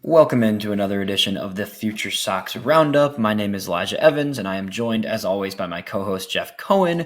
Welcome into another edition of the FutureSox RoundUp. My name is Elijah Evans, and I am joined, as always, by my co-host, Jeff Cohen.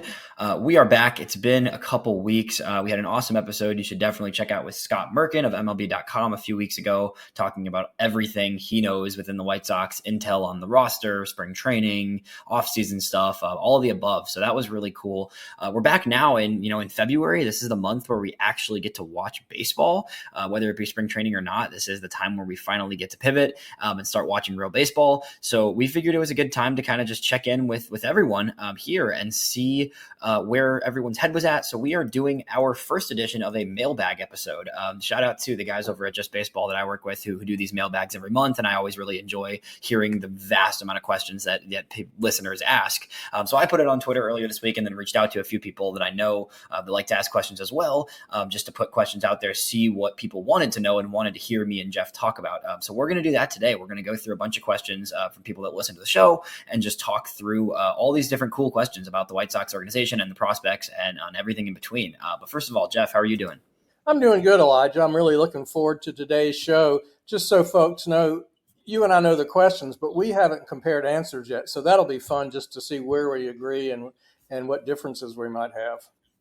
We are back. It's been a couple weeks. We had an awesome episode you should definitely check out with Scott Merkin of MLB.com a few weeks ago, talking about everything he knows within the White Sox, intel on the roster, spring training, off-season stuff, all of the above. So that was really cool. We're back now in February. This is the month where we actually get to watch baseball, whether it be spring training or not. This is the time where we finally get to pivot and start watching real baseball. So we figured it was a good time to kind of just check in with everyone here and see where everyone's head was at. So we are doing our first edition of a mailbag episode. Shout out to the guys over at Just Baseball that I work with who do these mailbags every month. And I always really enjoy hearing the vast amount of questions that listeners ask. So I put it on Twitter earlier this week and then reached out to a few people that I know that like to ask questions as well, just to put questions out there, see what people wanted to know and wanted to hear me and Jeff talk about. So we're going to do that today. We're going to go through a bunch of questions from people that listen to the show and just talk through all these different cool questions about the White Sox organization and the prospects and on everything in between. But first of all, Jeff, how are you doing? I'm doing good, Elijah. I'm really looking forward to today's show. Just so folks know, you and I know the questions, but we haven't compared answers yet. So that'll be fun just to see where we agree and what differences we might have.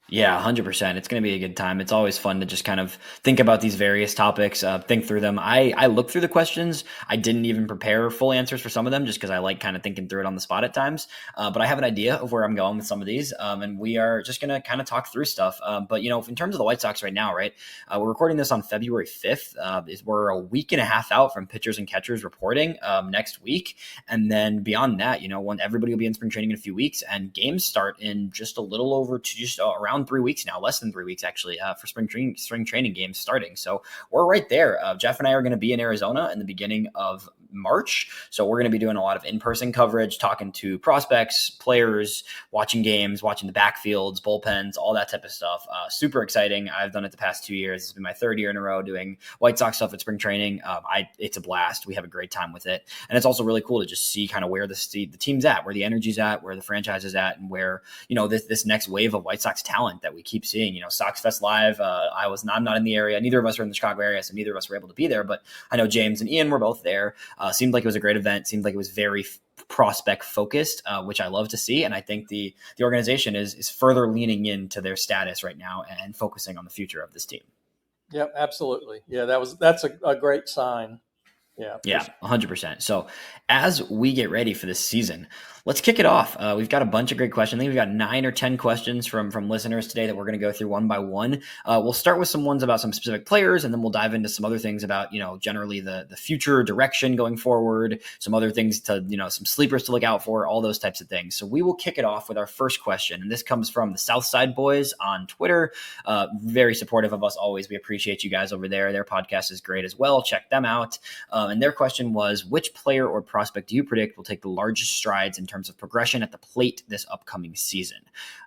Yeah, 100%. It's going to be a good time. It's always fun to just kind of think about these various topics, think through them. I look through the questions. I didn't even prepare full answers for some of them just because I like kind of thinking through it on the spot at times. But I have an idea of where I'm going with some of these. And we are just going to kind of talk through stuff. But, in terms of the White Sox right now, right, we're recording this on February 5th. We're a week and a half out from pitchers and catchers reporting next week. And then beyond that, when everybody will be in spring training in a few weeks and games start in just a little over to just around 3 weeks now, less than 3 weeks actually, for spring training games starting. So we're right there. Jeff and I are going to be in Arizona in the beginning of March. So we're going to be doing a lot of in-person coverage, talking to prospects, players, watching games, watching the backfields, bullpens, all that type of stuff. Super exciting. I've done it the past 2 years. It's been my third year in a row doing White Sox stuff at spring training. It's a blast. We have a great time with it. And it's also really cool to just see kind of where the team's at, where the energy's at, where the franchise is at, and where, this next wave of White Sox talent that we keep seeing. Sox Fest Live, I'm not in the area. Neither of us are in the Chicago area, so neither of us were able to be there. But I know James and Ian were both there. Seemed like it was a great event. Seemed like it was very prospect focused, which I love to see. And I think the organization is further leaning into their status right now and focusing on the future of this team. Yep, absolutely. Yeah, that's a great sign. Yeah, 100%. So as we get ready for this season, let's kick it off. We've got a bunch of great questions. I think we've got 9 or 10 questions from listeners today that we're going to go through one by one. We'll start with some ones about some specific players, and then we'll dive into some other things about, generally the future direction going forward, some other things to, some sleepers to look out for, all those types of things. So we will kick it off with our first question. And this comes from the Southside Boys on Twitter. Very supportive of us always. We appreciate you guys over there. Their podcast is great as well. Check them out. And their question was, which player or prospect do you predict will take the largest strides in terms of progression at the plate this upcoming season?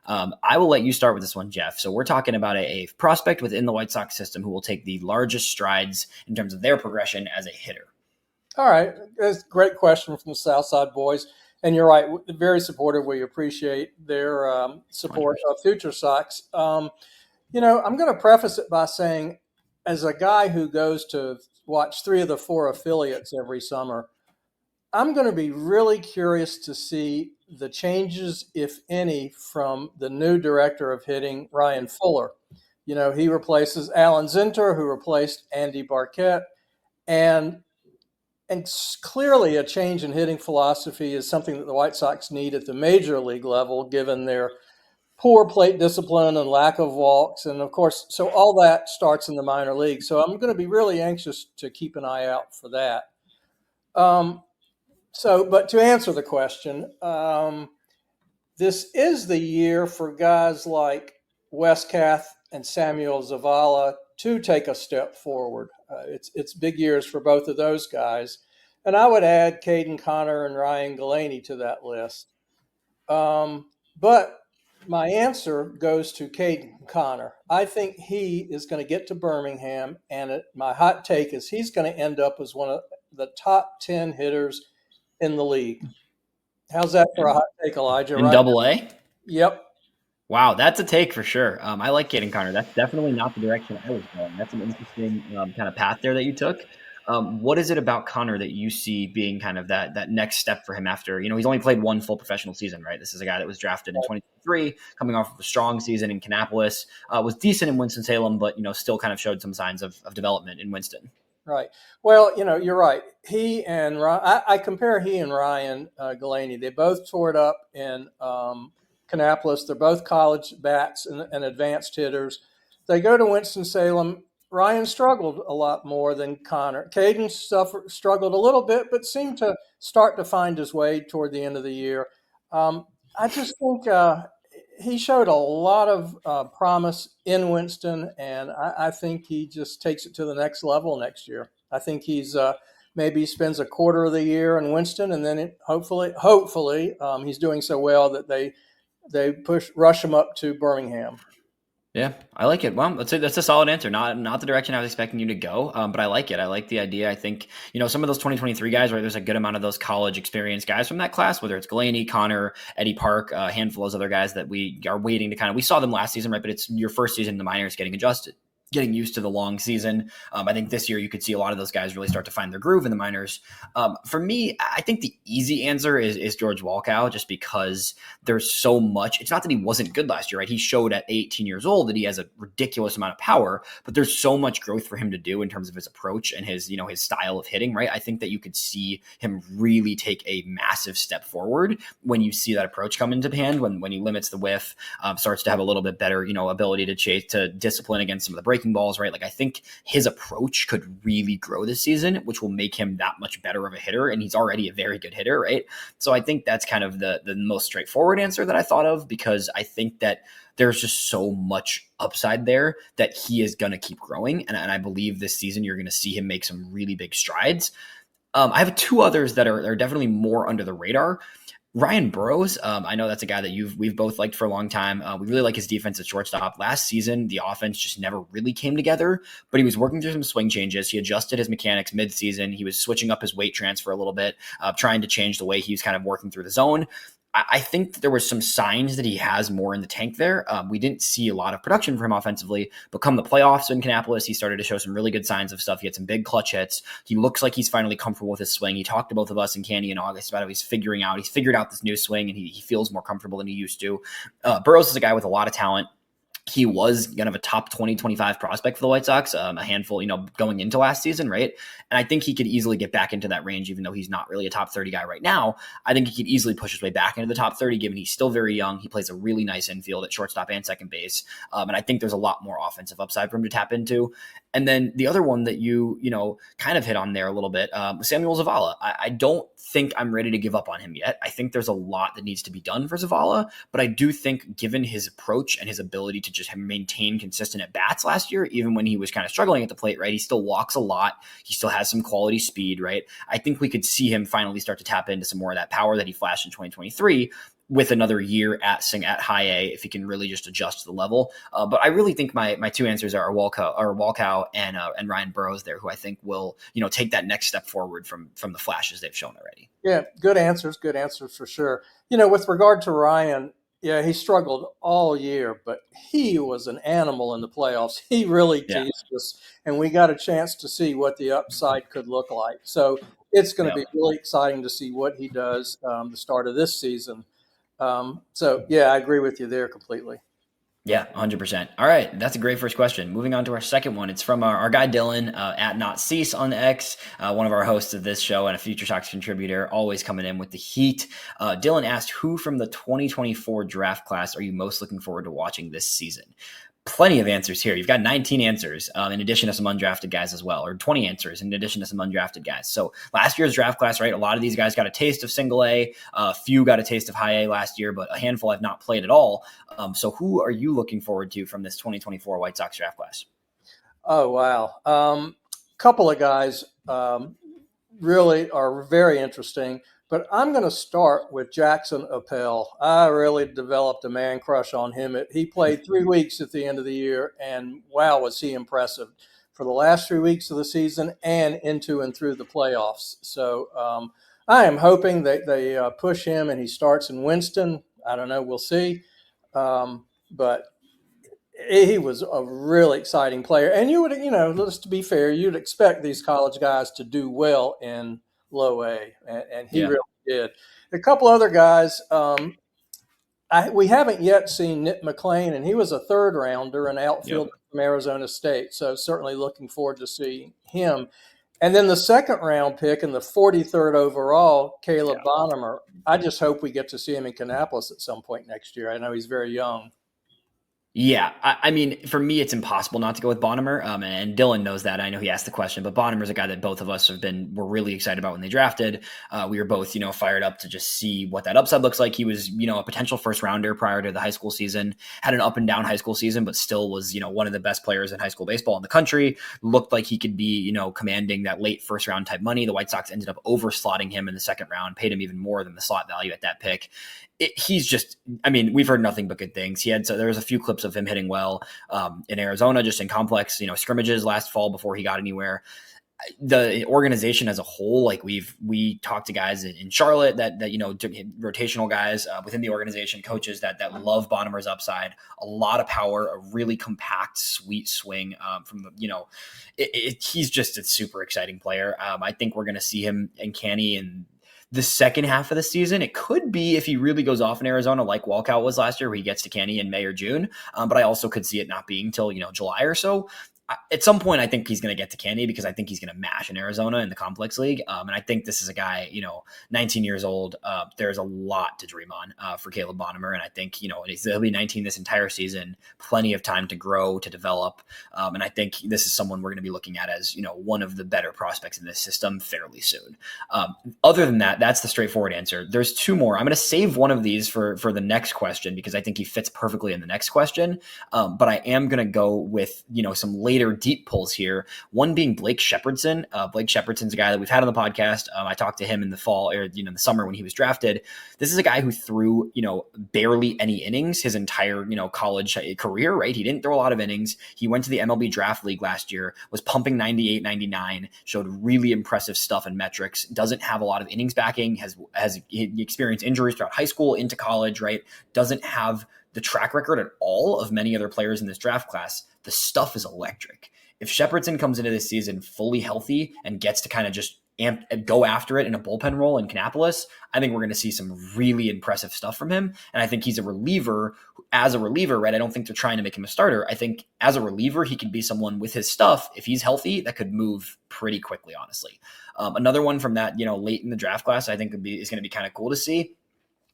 I will let you start with this one, Jeff. So we're talking about a prospect within the White Sox system who will take the largest strides in terms of their progression as a hitter. All right. That's a great question from the Southside Boys. And you're right, very supportive. We appreciate their support 100%. Of Future Sox. I'm going to preface it by saying, as a guy who goes to watch 3 of the 4 affiliates every summer, I'm going to be really curious to see the changes, if any, from the new director of hitting, Ryan Fuller. He replaces Alan Zinter, who replaced Andy Barkett. And clearly a change in hitting philosophy is something that the White Sox need at the major league level, given their poor plate discipline and lack of walks. And of course, so all that starts in the minor league. So I'm going to be really anxious to keep an eye out for that. But to answer the question, this is the year for guys like Wes Kath and Samuel Zavala to take a step forward. It's big years for both of those guys. And I would add Caden Connor and Ryan Galaney to that list. But my answer goes to Caden Connor. I think he is going to get to Birmingham, and my hot take is he's going to end up as one of the top 10 hitters in the league. How's that for a hot take, Elijah? In Double-A? Yep. Wow, that's a take for sure. I like Caden Connor. That's definitely not the direction I was going. That's an interesting kind of path there that you took. What is it about Connor that you see being kind of that next step for him after, he's only played one full professional season, right? This is a guy that was drafted in 2023, coming off of a strong season in Kannapolis, was decent in Winston-Salem, but, still kind of showed some signs of development in Winston. Right. Well, you're right. He and I compare he and Ryan Galaney. They both tore it up in Kannapolis. They're both college bats and advanced hitters. They go to Winston-Salem. Ryan struggled a lot more than Connor. Caden struggled a little bit, but seemed to start to find his way toward the end of the year. I just think he showed a lot of promise in Winston, and I think he just takes it to the next level next year. I think he's maybe spends a quarter of the year in Winston, and then hopefully, he's doing so well that they rush him up to Birmingham. Yeah, I like it. Well, that's a solid answer. Not the direction I was expecting you to go, but I like it. I like the idea. I think, some of those 2023 guys, right, there's a good amount of those college experience guys from that class, whether it's Galaney, Connor, Eddie Park, a handful of those other guys that we are waiting to we saw them last season, right, but it's your first season in the minors getting adjusted, getting used to the long season. I think this year you could see a lot of those guys really start to find their groove in the minors. For me, I think the easy answer is George Walkow, just because there's so much. It's not that he wasn't good last year, right? He showed at 18 years old that he has a ridiculous amount of power, but there's so much growth for him to do in terms of his approach and his style of hitting, right? I think that you could see him really take a massive step forward when you see that approach come into hand, when he limits the whiff, starts to have a little bit better, ability to chase, to discipline against some of the breaking balls, right? Like, I think his approach could really grow this season, which will make him that much better of a hitter. And he's already a very good hitter, right? So I think that's kind of the most straightforward answer that I thought of, because I think that there's just so much upside there that he is going to keep growing. And I believe this season you're going to see him make some really big strides. I have two others that are definitely more under the radar. Ryan Burroughs, I know that's a guy that we've both liked for a long time. We really like his defense at shortstop. Last season, the offense just never really came together, but he was working through some swing changes. He adjusted his mechanics mid-season. He was switching up his weight transfer a little bit, trying to change the way he was kind of working through the zone. I think there were some signs that he has more in the tank there. We didn't see a lot of production for him offensively, but come the playoffs in Kannapolis, he started to show some really good signs of stuff. He had some big clutch hits. He looks like he's finally comfortable with his swing. He talked to both of us and Candy in August about how he's figured out this new swing, and he feels more comfortable than he used to. Burroughs is a guy with a lot of talent. He was kind of a top 20, 25 prospect for the White Sox, a handful, going into last season, right? And I think he could easily get back into that range, even though he's not really a top 30 guy right now. I think he could easily push his way back into the top 30, given he's still very young. He plays a really nice infield at shortstop and second base. And I think there's a lot more offensive upside for him to tap into. And then the other one that you kind of hit on there a little bit, Samuel Zavala. I don't think I'm ready to give up on him yet. I think there's a lot that needs to be done for Zavala, but I do think, given his approach and his ability to just maintain consistent at bats last year, even when he was kind of struggling at the plate, right? He still walks a lot. He still has some quality speed, right? I think we could see him finally start to tap into some more of that power that he flashed in 2023 with another year at high A, if he can really just adjust to the level. But I really think my two answers are Walkow and Ryan Burroughs there, who I think will, take that next step forward from the flashes they've shown already. Yeah, good answers for sure. With regard to Ryan, yeah, he struggled all year, but he was an animal in the playoffs. He really teased us, and we got a chance to see what the upside could look like. So it's going to be really exciting to see what he does the start of this season. So, yeah, I agree with you there completely. Yeah, 100%. All right, that's a great first question. Moving on to our second one. It's from our guy Dylan at Not Cease on X, one of our hosts of this show and a FutureSox contributor, always coming in with the heat. Dylan asked, who from the 2024 draft class are you most looking forward to watching this season? Plenty of answers here. You've got 19 answers in addition to some undrafted guys as well, or 20 answers in addition to some undrafted guys. So last year's draft class, right, a lot of these guys got a taste of single A, a few got a taste of high A last year, but a handful have not played at all. So who are you looking forward to from this 2024 White Sox draft class? Oh, wow. Couple of guys really are very interesting. But I'm going to start with Jackson Appel. I really developed a man crush on him. He played 3 weeks at the end of the year, and wow, was he impressive for the last 3 weeks of the season and into and through the playoffs. So I am hoping that they push him and he starts in Winston. I don't know. We'll see. But he was a really exciting player. And you would, let's to be fair, you'd expect these college guys to do well in low A, and he Yeah. really did. A couple other guys, we haven't yet seen Nick McLean, and he was a third rounder, an outfielder from Arizona State. So certainly looking forward to seeing him. And then the second round pick and the 43rd overall, Caleb Bonham. I just hope we get to see him in Kannapolis at some point next year. I know he's very young. Yeah, I mean, for me, it's impossible not to go with Bonham. And Dylan knows that. I know he asked the question, but Bonham is a guy that both of us were really excited about when they drafted. We were both, fired up to just see what that upside looks like. He was, a potential first rounder prior to the high school season, had an up and down high school season, but still was, one of the best players in high school baseball in the country. Looked like he could be, commanding that late first round type money. The White Sox ended up overslotting him in the second round, paid him even more than the slot value at that pick. He's just, we've heard nothing but good things. There was a few clips of him hitting well in Arizona, just in complex, scrimmages last fall before he got anywhere. The organization as a whole, like we talked to guys in Charlotte that rotational guys within the organization, coaches that love Bonham upside, a lot of power, a really compact, sweet swing from the, he's just a super exciting player. I think we're going to see him in Canny and the second half of the season. It could be if he really goes off in Arizona, like Walcott was last year, where he gets to Canny in May or June. But I also could see it not being till, July or so. At some point, I think he's going to get to Candy because I think he's going to mash in Arizona in the complex league. And I think this is a guy, 19 years old. There's a lot to dream on for Caleb Bonham. And I think, he'll be 19 this entire season, plenty of time to grow, to develop. And I think this is someone we're going to be looking at as, one of the better prospects in this system fairly soon. Other than that, that's the straightforward answer. There's two more. I'm going to save one of these for the next question because I think he fits perfectly in the next question. But I am going to go with, some later deep pulls here. One being Blake Shepherdson. Blake Shepherdson's a guy that we've had on the podcast. I talked to him in the fall or, in the summer when he was drafted. This is a guy who threw, barely any innings his entire, college career, right? He didn't throw a lot of innings. He went to the MLB draft league last year, was pumping 98, 99, showed really impressive stuff and metrics, doesn't have a lot of innings backing, has experienced injuries throughout high school into college, right? Doesn't have the track record at all of many other players in this draft class. The stuff is electric. If Shepherdson comes into this season fully healthy and gets to kind of just go after it in a bullpen role in Kannapolis, I think we're going to see some really impressive stuff from him. And I think he's a reliever. As a reliever, right? I don't think they're trying to make him a starter. I think as a reliever, he could be someone with his stuff, if he's healthy, that could move pretty quickly, honestly. Another one from that, late in the draft class, I think is going to be kind of cool to see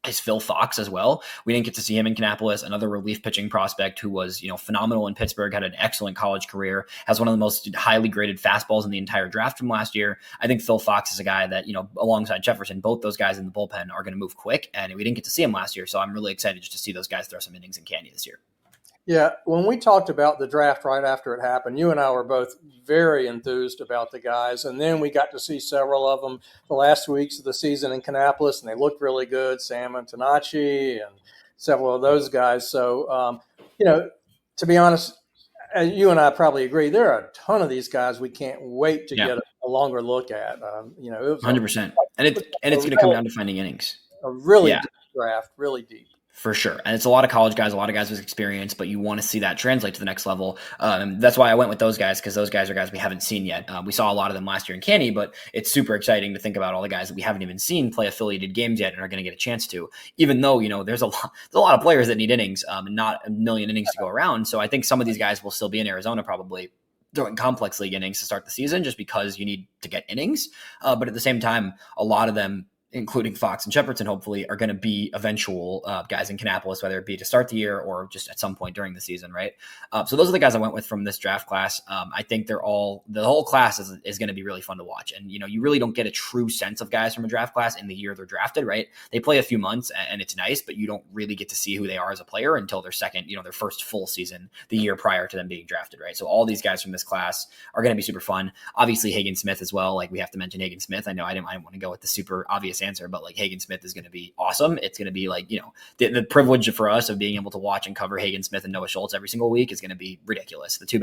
is Phil Fox as well. We didn't get to see him in Kannapolis, another relief pitching prospect who was, phenomenal in Pittsburgh, had an excellent college career, has one of the most highly graded fastballs in the entire draft from last year. I think Phil Fox is a guy that, alongside Jefferson, both those guys in the bullpen are going to move quick, and we didn't get to see him last year. So I'm really excited just to see those guys throw some innings in Candy this year. Yeah, when we talked about the draft right after it happened, you and I were both very enthused about the guys. And then we got to see several of them the last weeks of the season in Kannapolis, and they looked really good. Sam Antonacci and several of those guys. So, to be honest, you and I probably agree, there are a ton of these guys we can't wait to get a longer look at. It was 100%. And it's going to come down to finding innings. A really deep draft, really deep. For sure. And it's a lot of college guys, a lot of guys with experience, but you want to see that translate to the next level. That's why I went with those guys, because those guys are guys we haven't seen yet. We saw a lot of them last year in Canny, but it's super exciting to think about all the guys that we haven't even seen play affiliated games yet and are going to get a chance to, even though, there's a lot of players that need innings and not a million innings to go around. So I think some of these guys will still be in Arizona probably throwing complex league innings to start the season just because you need to get innings. But at the same time, a lot of them, including Fox and Shepherdson, hopefully, are going to be eventual guys in Kannapolis, whether it be to start the year or just at some point during the season, right? So those are the guys I went with from this draft class. I think the whole class is going to be really fun to watch. And, you really don't get a true sense of guys from a draft class in the year they're drafted, right? They play a few months and it's nice, but you don't really get to see who they are as a player until their their first full season the year prior to them being drafted, right? So all these guys from this class are going to be super fun. Obviously, Hagen Smith as well. Like, we have to mention Hagen Smith. I know I didn't want to go with the super obvious obvious answer, but like Hagen Smith is going to be awesome. It's going to be like, the privilege for us of being able to watch and cover Hagen Smith and Noah Schultz every single week is going to be ridiculous. The two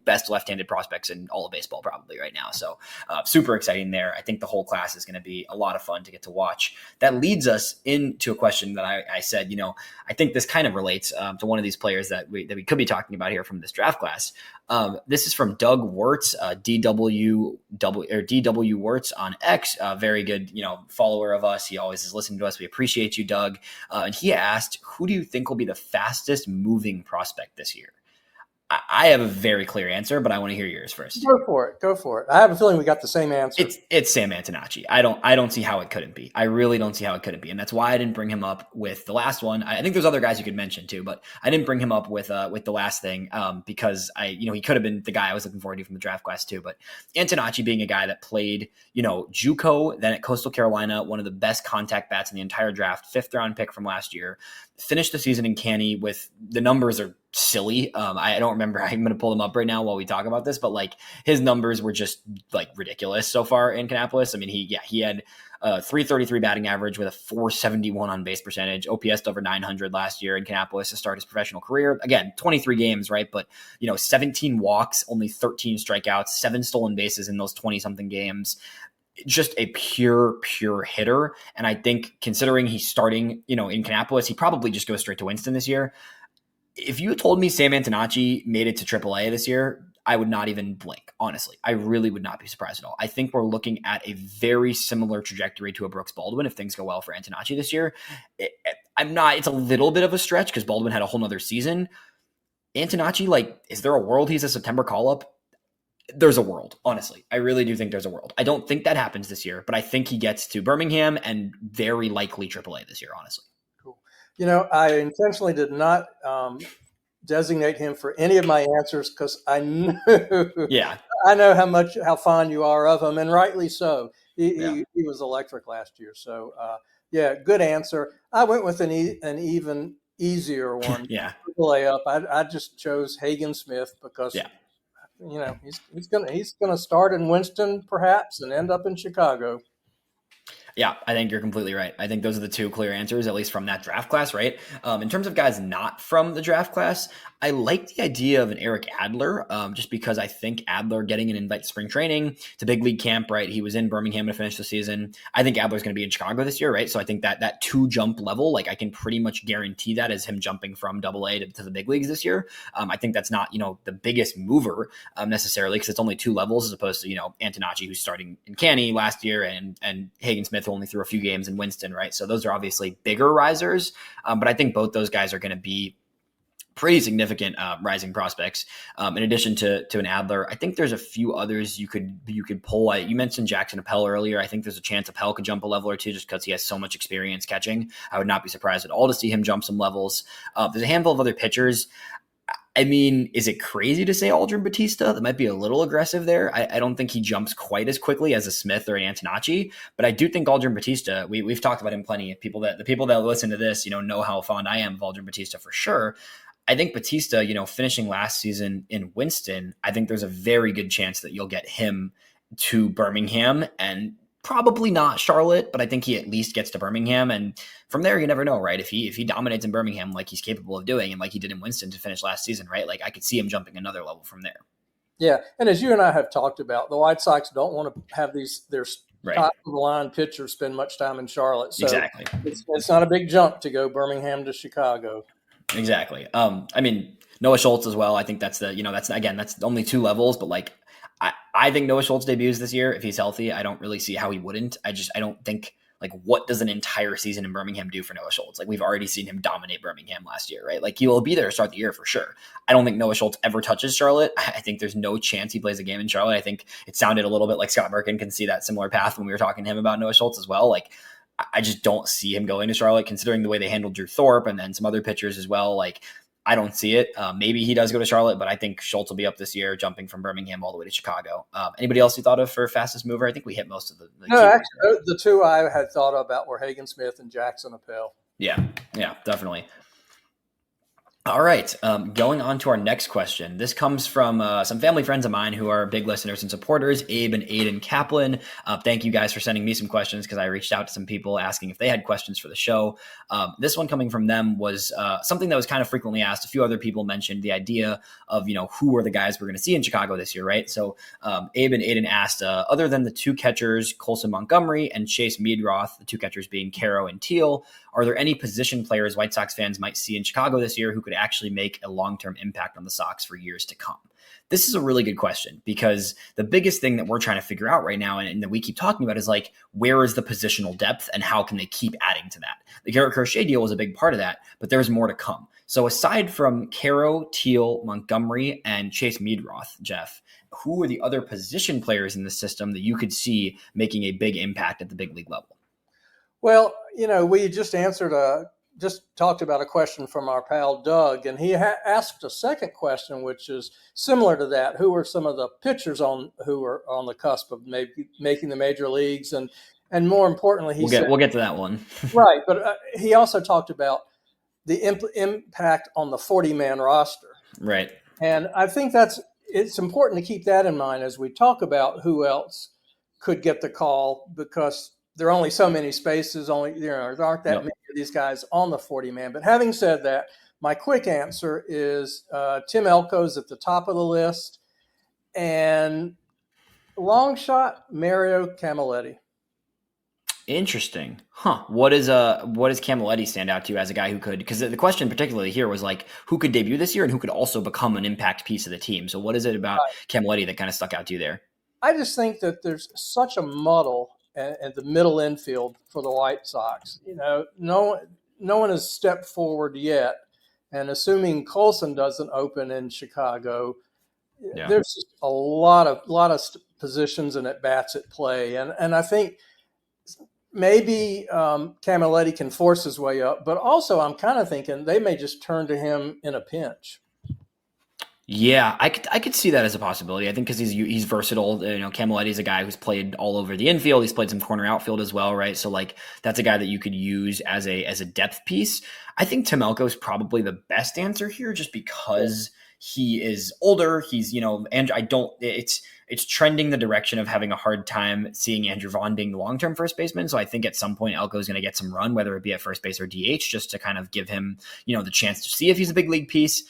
best left-handed prospects in all of baseball probably right now. So super exciting there. I think the whole class is going to be a lot of fun to get to watch. That leads us into a question that I said, I think this kind of relates to one of these players that we could be talking about here from this draft class. This is from Doug Wirtz, DW Wirtz on X, very good, follower of us. He always is listening to us. We appreciate you, Doug. And he asked, who do you think will be the fastest moving prospect this year? I have a very clear answer, but I want to hear yours first. Go for it. I have a feeling we got the same answer. It's Sam Antonacci. I don't see how it couldn't be. I really don't see how it couldn't be. And that's why I didn't bring him up with the last one. I think there's other guys you could mention too, but I didn't bring him up with the last thing because he could have been the guy I was looking forward to from the draft class too. But Antonacci being a guy that played, JUCO, then at Coastal Carolina, one of the best contact bats in the entire draft, 5th round pick from last year, finished the season in Canny with the numbers are silly. I don't remember. I'm going to pull them up right now while we talk about this, but like his numbers were just like ridiculous so far in Kannapolis. I mean, he had a 333 batting average with a 471 on base percentage, OPS over 900 last year in Kannapolis to start his professional career. Again, 23 games, right? But 17 walks, only 13 strikeouts, 7 stolen bases in those 20 something games. Just a pure hitter. And I think considering he's starting, in Kannapolis, he probably just goes straight to Winston this year. If you had told me Sam Antonacci made it to AAA this year, I would not even blink. Honestly, I really would not be surprised at all. I think we're looking at a very similar trajectory to a Brooks Baldwin if things go well for Antonacci this year. It's a little bit of a stretch because Baldwin had a whole nother season. Antonacci, is there a world he's a September call-up? There's a world, honestly. I really do think there's a world. I don't think that happens this year, but I think he gets to Birmingham and very likely AAA this year, honestly. Cool. I intentionally did not designate him for any of my answers because I knew, I know how fond you are of him, and rightly so. He was electric last year. So, good answer. I went with an even easier one. AAA up. I just chose Hagen Smith because he's gonna start in Winston perhaps and end up in Chicago. Yeah, I think you're completely right. I think those are the two clear answers, at least from that draft class, right? In terms of guys not from the draft class, I like the idea of an Eric Adler, just because I think Adler getting an invite to spring training to big league camp, right? He was in Birmingham to finish the season. I think Adler's going to be in Chicago this year, right? So I think that 2 jump level, I can pretty much guarantee that as him jumping from AA to the big leagues this year. I think that's not, the biggest mover necessarily because it's only 2 levels as opposed to, Antonacci, who's starting in Canny last year and Hagen Smith who only threw a few games in Winston, right? So those are obviously bigger risers. But I think both those guys are going to be pretty significant rising prospects. In addition to an Adler, I think there's a few others you could pull. You mentioned Jackson Appel earlier. I think there's a chance Appel could jump a level or two just because he has so much experience catching. I would not be surprised at all to see him jump some levels. There's a handful of other pitchers. I mean, is it crazy to say Aldrin Batista? That might be a little aggressive there. I don't think he jumps quite as quickly as a Smith or an Antonacci, but I do think Aldrin Batista, we've talked about him plenty. The people that listen to this, know how fond I am of Aldrin Batista for sure. I think Batista, finishing last season in Winston, I think there's a very good chance that you'll get him to Birmingham and probably not Charlotte, but I think he at least gets to Birmingham. And from there, you never know, right? If he dominates in Birmingham like he's capable of doing and like he did in Winston to finish last season, right? I could see him jumping another level from there. Yeah. And as you and I have talked about, the White Sox don't want to have their top of the line pitchers spend much time in Charlotte. So exactly. It's not a big jump to go Birmingham to Chicago. Exactly. I mean, Noah Schultz as well. I think that's that's only 2 levels, but I think Noah Schultz debuts this year if he's healthy. I don't really see how he wouldn't. I don't think what does an entire season in Birmingham do for Noah Schultz? We've already seen him dominate Birmingham last year, right? He will be there to start the year for sure. I don't think Noah Schultz ever touches Charlotte. I think there's no chance he plays a game in Charlotte. I think it sounded a little bit like Scott Merkin can see that similar path when we were talking to him about Noah Schultz as well. I just don't see him going to Charlotte, considering the way they handled Drew Thorpe and then some other pitchers as well. I don't see it. Maybe he does go to Charlotte, but I think Schultz will be up this year, jumping from Birmingham all the way to Chicago. Anybody else you thought of for fastest mover? I think we hit most of the no, actually, the 2 I had thought about were Hagen Smith and Jackson Appel. Yeah, definitely. All right. Going on to our next question. This comes from some family friends of mine who are big listeners and supporters, Abe and Aiden Kaplan. Thank you guys for sending me some questions because I reached out to some people asking if they had questions for the show. This one coming from them was something that was kind of frequently asked. A few other people mentioned the idea of, who are the guys we're going to see in Chicago this year, right? So Abe and Aiden asked, other than the two catchers, Colson Montgomery and Chase Meadroth, the two catchers being Caro and Teal, are there any position players White Sox fans might see in Chicago this year who could actually make a long-term impact on the Sox for years to come? This is a really good question because the biggest thing that we're trying to figure out right now and that we keep talking about is like, where is the positional depth and how can they keep adding to that? The Garrett Crochet deal was a big part of that, but there's more to come. So aside from Caro, Teal, Montgomery, and Chase Meadroth, Jeff, who are the other position players in the system that you could see making a big impact at the big league level? Well, we just talked about a question from our pal Doug, and he asked a second question, which is similar to that. Who are some of the pitchers who are on the cusp of maybe making the major leagues? And more importantly, we'll get to that one. Right, but he also talked about the impact on the 40-man roster. Right. And I think it's important to keep that in mind as we talk about who else could get the call, because there are only so many spaces. There aren't that many of these guys on the 40-man. But having said that, my quick answer is Tim Elko's at the top of the list, and long shot Mario Camilletti. Interesting. Huh. What does Camilletti stand out to you as a guy who could, because the question particularly here was like, who could debut this year and who could also become an impact piece of the team? So what is it about Camilletti that kind of stuck out to you there? I just think that there's such a muddle at the middle infield for the White Sox. No one has stepped forward yet. And assuming Colson doesn't open in Chicago, there's just a lot of positions and at bats at play. And I think maybe Camilletti can force his way up, but also I'm kind of thinking they may just turn to him in a pinch. Yeah, I could see that as a possibility. I think because he's versatile. Camilletti's a guy who's played all over the infield. He's played some corner outfield as well, right? So like that's a guy that you could use as a depth piece. I think Tim Elko is probably the best answer here, just because he is older. He's and it's trending the direction of having a hard time seeing Andrew Vaughn being the long-term first baseman. So I think at some point Elko is going to get some run, whether it be at first base or DH, just to kind of give him the chance to see if he's a big league piece.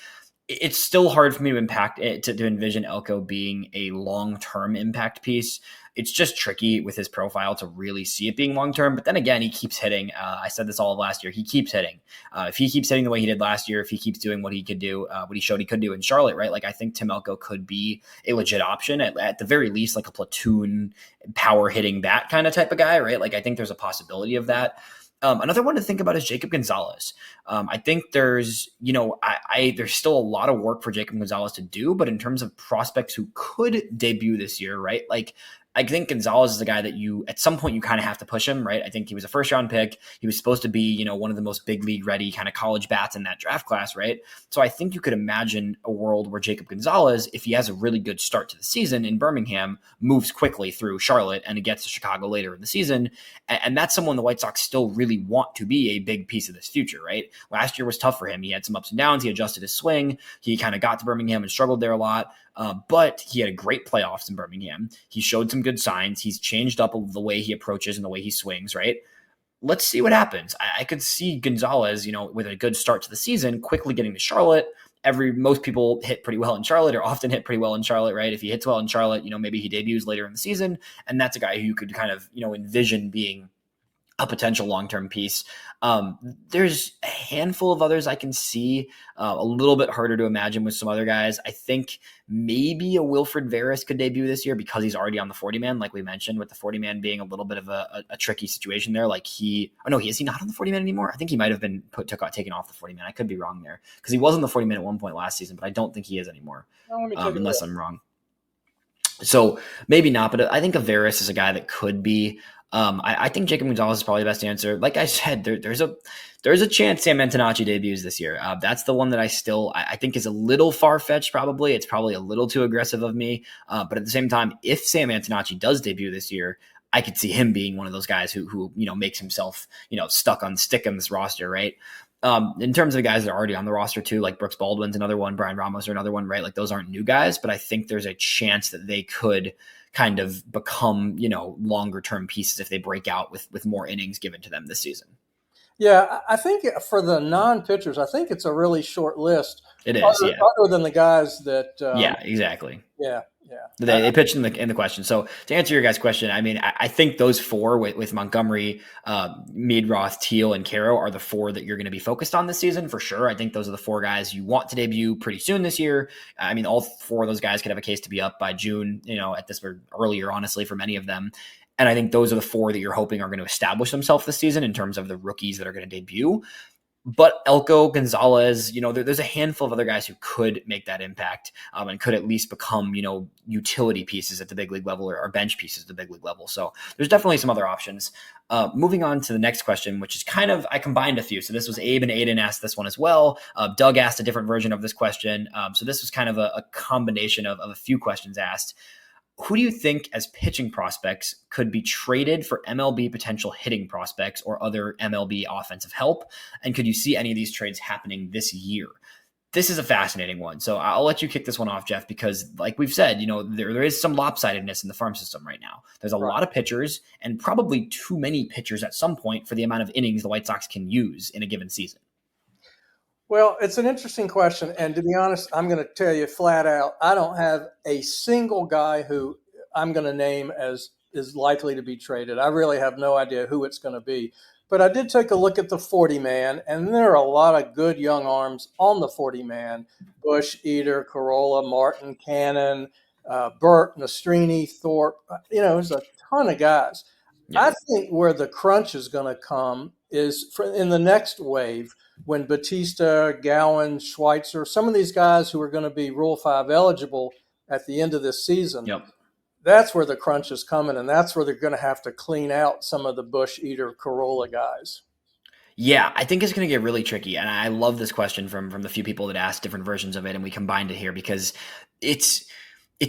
It's still hard for me to envision Elko being a long-term impact piece. It's just tricky with his profile to really see it being long-term. But then again, he keeps hitting. I said this all of last year. He keeps hitting. If he keeps hitting the way he did last year, if he keeps doing what he could do, what he showed he could do in Charlotte, right? Like I think Tim Elko could be a legit option at the very least, like a platoon power hitting bat kind of type of guy, right? Like I think there's a possibility of that. Another one to think about is Jacob Gonzalez. I think there's still a lot of work for Jacob Gonzalez to do, but in terms of prospects who could debut this year, right? Like I think Gonzalez is a guy that at some point you kind of have to push him, right? I think he was a first round pick. He was supposed to be, one of the most big league ready kind of college bats in that draft class, right? So I think you could imagine a world where Jacob Gonzalez, if he has a really good start to the season in Birmingham, moves quickly through Charlotte and it gets to Chicago later in the season. And that's someone the White Sox still really want to be a big piece of this future, right? Last year was tough for him. He had some ups and downs. He adjusted his swing. He kind of got to Birmingham and struggled there a lot. But he had a great playoffs in Birmingham. He showed some good signs. He's changed up the way he approaches and the way he swings, right? Let's see what happens. I could see Gonzalez, with a good start to the season, quickly getting to Charlotte. Most people hit pretty well in Charlotte or often hit pretty well in Charlotte, right? If he hits well in Charlotte, maybe he debuts later in the season. And that's a guy who you could kind of, envision being a potential long-term piece. There's a handful of others I can see, a little bit harder to imagine with some other guys. I think maybe a Wilfred Veras could debut this year because he's already on the 40-man, like we mentioned, with the 40-man being a little bit of a tricky situation there. Like is he not on the 40-man anymore? I think he might have been taken off the 40-man. I could be wrong there because he was on the 40-man at one point last season, but I don't think he is anymore, unless I'm wrong. So maybe not, but I think Veras is a guy that could be. I think Jacob Gonzalez is probably the best answer. Like I said, there's a chance Sam Antonacci debuts this year. That's the one that I think is a little far-fetched probably. It's probably a little too aggressive of me. But at the same time, if Sam Antonacci does debut this year, I could see him being one of those guys who makes himself, stick on this roster, right? In terms of the guys that are already on the roster too, like Brooks Baldwin's another one, Brian Ramos are another one, right? Like those aren't new guys, but I think there's a chance that they could kind of become, longer term pieces if they break out with more innings given to them this season. Yeah, I think for the non-pitchers, I think it's a really short list. It is, yeah. Other than the guys that. Yeah, exactly. Yeah. They pitched in the question. So to answer your guys' question, I mean, I think those four with Montgomery, Meadroth, Teal, and Caro are the four that you're going to be focused on this season for sure. I think those are the four guys you want to debut pretty soon this year. I mean, all four of those guys could have a case to be up by June, at this or earlier, honestly, for many of them. And I think those are the four that you're hoping are going to establish themselves this season in terms of the rookies that are going to debut. But Elko, Gonzalez, there's a handful of other guys who could make that impact and could at least become, utility pieces at the big league level or bench pieces at the big league level. So there's definitely some other options. Moving on to the next question, which is I combined a few. So this was Abe and Aiden asked this one as well. Doug asked a different version of this question. So this was kind of a combination of a few questions asked. Who do you think as pitching prospects could be traded for MLB potential hitting prospects or other MLB offensive help? And could you see any of these trades happening this year? This is a fascinating one. So I'll let you kick this one off, Jeff, because like we've said, there is some lopsidedness in the farm system right now. There's a lot of pitchers and probably too many pitchers at some point for the amount of innings the White Sox can use in a given season. Well, it's an interesting question. And to be honest, I'm going to tell you flat out, I don't have a single guy who I'm going to name as is likely to be traded. I really have no idea who it's going to be. But I did take a look at the 40-man, and there are a lot of good young arms on the 40-man. Bush, Eater, Corolla, Martin, Cannon, Burt, Nastrini, Thorpe. There's a ton of guys. Yeah. I think where the crunch is going to come is in the next wave when Batista, Gowan, Schweitzer, some of these guys who are going to be Rule 5 eligible at the end of this season, that's where the crunch is coming, and that's where they're going to have to clean out some of the Bush, Eater, Corolla guys. Yeah, I think it's going to get really tricky, and I love this question from the few people that asked different versions of it, and we combined it here because it's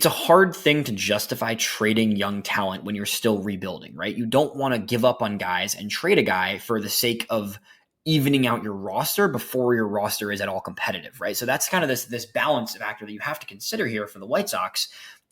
a hard thing to justify trading young talent when you're still rebuilding, right? You don't want to give up on guys and trade a guy for the sake of evening out your roster before your roster is at all competitive, right? So that's kind of this balance factor that you have to consider here for the White Sox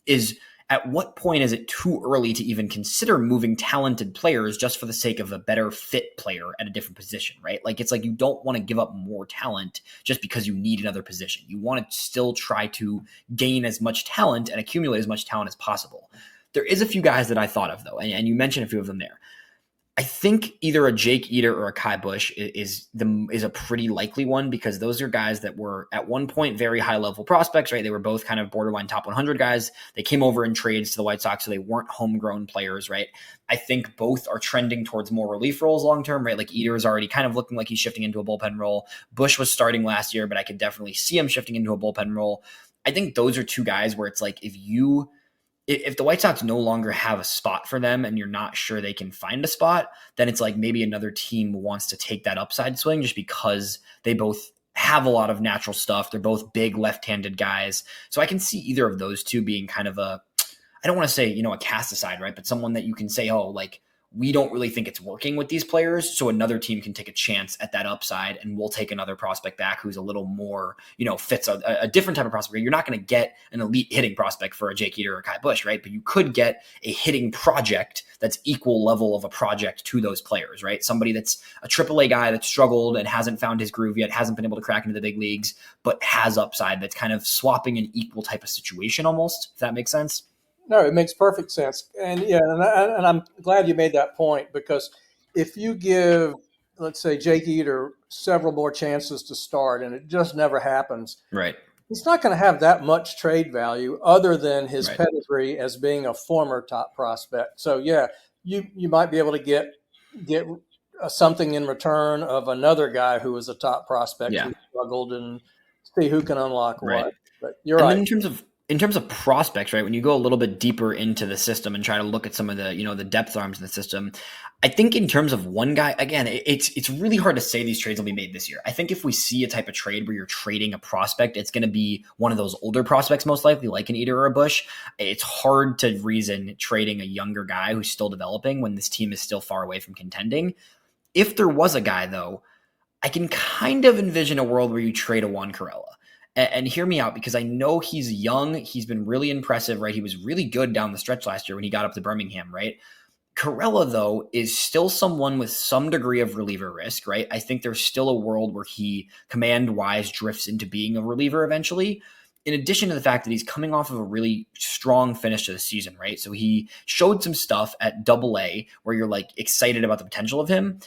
is at what point is it too early to even consider moving talented players just for the sake of a better fit player at a different position, right? Like it's like you don't want to give up more talent just because you need another position. You want to still try to gain as much talent and accumulate as much talent as possible. There is a few guys that I thought of though, and you mentioned a few of them there. I think either a Jake Eater or a Kai Bush is a pretty likely one because those are guys that were at one point very high level prospects, right? They were both kind of borderline top 100 guys. They came over in trades to the White Sox, so they weren't homegrown players, right? I think both are trending towards more relief roles long term, right? Like Eater is already kind of looking like he's shifting into a bullpen role. Bush was starting last year, but I could definitely see him shifting into a bullpen role. I think those are two guys where it's like if the White Sox no longer have a spot for them and you're not sure they can find a spot, then it's like maybe another team wants to take that upside swing just because they both have a lot of natural stuff. They're both big left-handed guys. So I can see either of those two being kind of I don't want to say, a cast aside, right? But someone that you can say, oh, like, we don't really think it's working with these players. So another team can take a chance at that upside and we'll take another prospect back who's a little more, fits a different type of prospect. You're not going to get an elite hitting prospect for a Jake Eater or a Kai Bush, right? But you could get a hitting project that's equal level of a project to those players, right? Somebody that's a AAA guy that struggled and hasn't found his groove yet, hasn't been able to crack into the big leagues, but has upside that's kind of swapping an equal type of situation almost, if that makes sense. No, it makes perfect sense. And and I'm glad you made that point because if you give, let's say, Jake Eater several more chances to start and it just never happens, right? He's not going to have that much trade value other than his pedigree as being a former top prospect. So yeah, you might be able to get something in return of another guy who was a top prospect who struggled and see who can unlock what. But you're right. In terms of prospects, right, when you go a little bit deeper into the system and try to look at some of the, the depth arms in the system, I think in terms of one guy, again, it's really hard to say these trades will be made this year. I think if we see a type of trade where you're trading a prospect, it's going to be one of those older prospects, most likely, like an Eater or a Bush. It's hard to reason trading a younger guy who's still developing when this team is still far away from contending. If there was a guy, though, I can kind of envision a world where you trade a Juan Corella. And hear me out, because I know he's young. He's been really impressive, right? He was really good down the stretch last year when he got up to Birmingham, right? Corella, though, is still someone with some degree of reliever risk, right? I think there's still a world where he command-wise drifts into being a reliever eventually. In addition to the fact that he's coming off of a really strong finish to the season, right? So he showed some stuff at Double-A where you're like excited about the potential of him,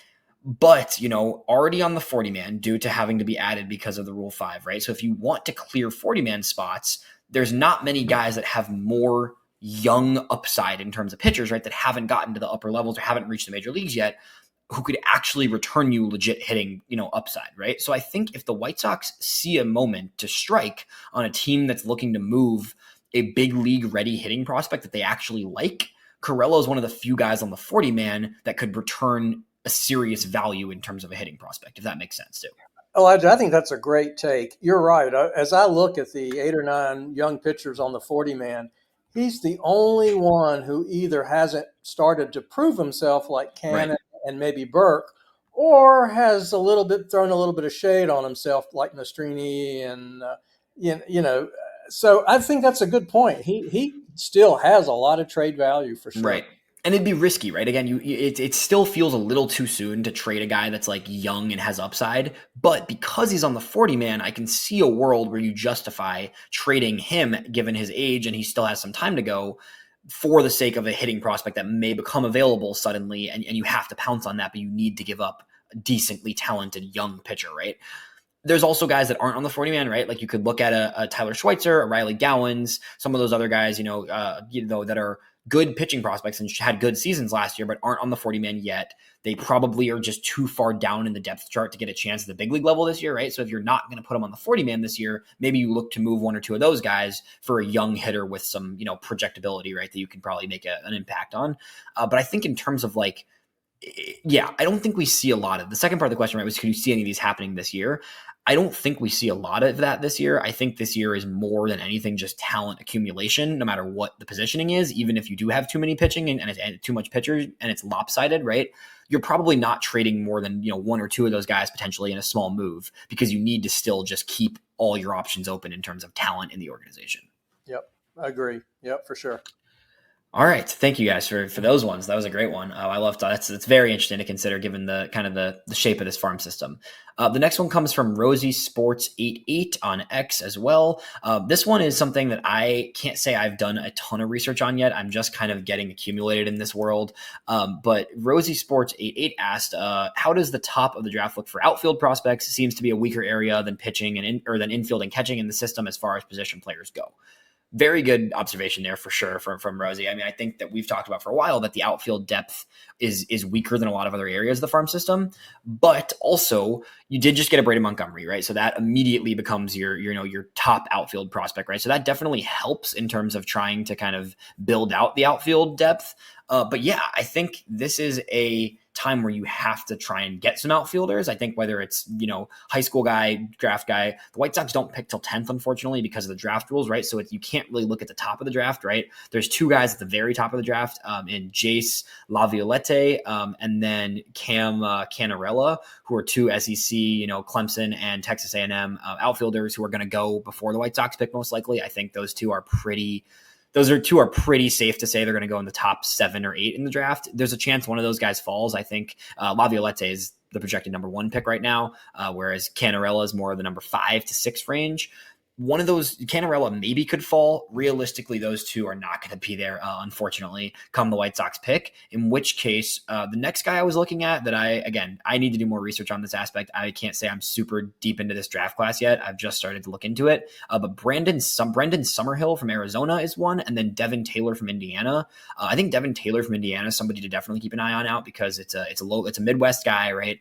but already on the 40 man due to having to be added because of the Rule 5, right? So if you want to clear 40 man spots, there's not many guys that have more young upside in terms of pitchers, right, that haven't gotten to the upper levels or haven't reached the major leagues yet, who could actually return you legit hitting, upside, right? So I think if the White Sox see a moment to strike on a team that's looking to move a big league ready hitting prospect that they actually like, Corella is one of the few guys on the 40 man that could return a serious value in terms of a hitting prospect, if that makes sense too. Elijah, I think that's a great take. You're right. As I look at the 8 or 9 young pitchers on the 40 man, he's the only one who either hasn't started to prove himself like Cannon Right. and maybe Burke, or has thrown a little bit of shade on himself like Mastrini and So I think that's a good point. He still has a lot of trade value for sure. Right. And it'd be risky, right? Again, it still feels a little too soon to trade a guy that's like young and has upside. But because he's on the 40 man, I can see a world where you justify trading him given his age and he still has some time to go for the sake of a hitting prospect that may become available suddenly. And you have to pounce on that, but you need to give up a decently talented young pitcher, right? There's also guys that aren't on the 40 man, right? Like you could look at a Tyler Schweitzer, a Riley Gowans, some of those other guys, that are good pitching prospects and had good seasons last year, but aren't on the 40 man yet. They probably are just too far down in the depth chart to get a chance at the big league level this year, right? So if you're not going to put them on the 40 man this year, maybe you look to move one or two of those guys for a young hitter with some, projectability, right? That you can probably make an impact on. But I think in terms of I don't think we see a lot of the second part of the question, right? Was could you see any of these happening this year? I don't think we see a lot of that this year. I think this year is more than anything just talent accumulation, no matter what the positioning is. Even if you do have too many pitching and it's too much pitchers and it's lopsided, right? You're probably not trading more than one or two of those guys potentially in a small move because you need to still just keep all your options open in terms of talent in the organization. Yep, I agree. Yep, for sure. All right. Thank you guys for those ones. That was a great one. I love that. It's very interesting to consider given the kind of the shape of this farm system. The next one comes from Rosie Sports 88 on X as well. This one is something that I can't say I've done a ton of research on yet. I'm just kind of getting accumulated in this world. But Rosie Sports 88 asked, how does the top of the draft look for outfield prospects? It seems to be a weaker area than pitching than infield and catching in the system as far as position players go. Very good observation there for sure from Rosie. I mean, I think that we've talked about for a while that the outfield depth is weaker than a lot of other areas of the farm system, but also you did just get a Braden Montgomery, right? So that immediately becomes your top outfield prospect, right? So that definitely helps in terms of trying to kind of build out the outfield depth. But yeah, I think this is a time where you have to try and get some outfielders. I think whether it's, high school guy, draft guy, the White Sox don't pick till 10th, unfortunately, because of the draft rules, right? So you can't really look at the top of the draft, right? There's two guys at the very top of the draft in Jace Laviolette and then Cam Canarella, who are two SEC, Clemson and Texas A&M outfielders who are going to go before the White Sox pick most likely. I think those two are pretty safe to say they're going to go in the top 7 or 8 in the draft. There's a chance one of those guys falls. I think Laviolette is the projected number 1 pick right now, whereas Canarella is more of the number 5 to 6 range. One of those, Canarella maybe could fall. Realistically, those two are not going to be there, unfortunately, come the White Sox pick, in which case the next guy I was looking at that I need to do more research on this aspect. I can't say I'm super deep into this draft class yet. I've just started to look into it. But Brendan Summerhill from Arizona is one, and then Devin Taylor from Indiana. I think Devin Taylor from Indiana is somebody to definitely keep an eye on out because it's a Midwest guy, right?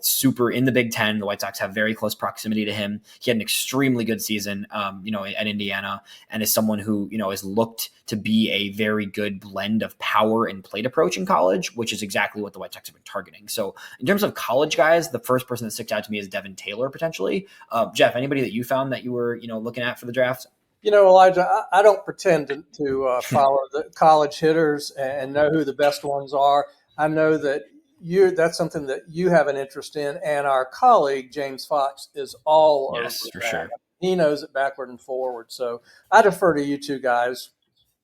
Super in the Big Ten. The White Sox have very close proximity to him. He had an extremely good season, at Indiana, and is someone who, is looked to be a very good blend of power and plate approach in college, which is exactly what the White Sox have been targeting. So in terms of college guys, the first person that sticks out to me is Devin Taylor, potentially. Jeff, anybody that you found that you were, looking at for the draft? Elijah, I don't pretend to follow the college hitters and know who the best ones are. I know that, that's something that you have an interest in, and our colleague James Fox is all over Yes, for that. sure. He knows it backward and forward. So I defer to you two guys.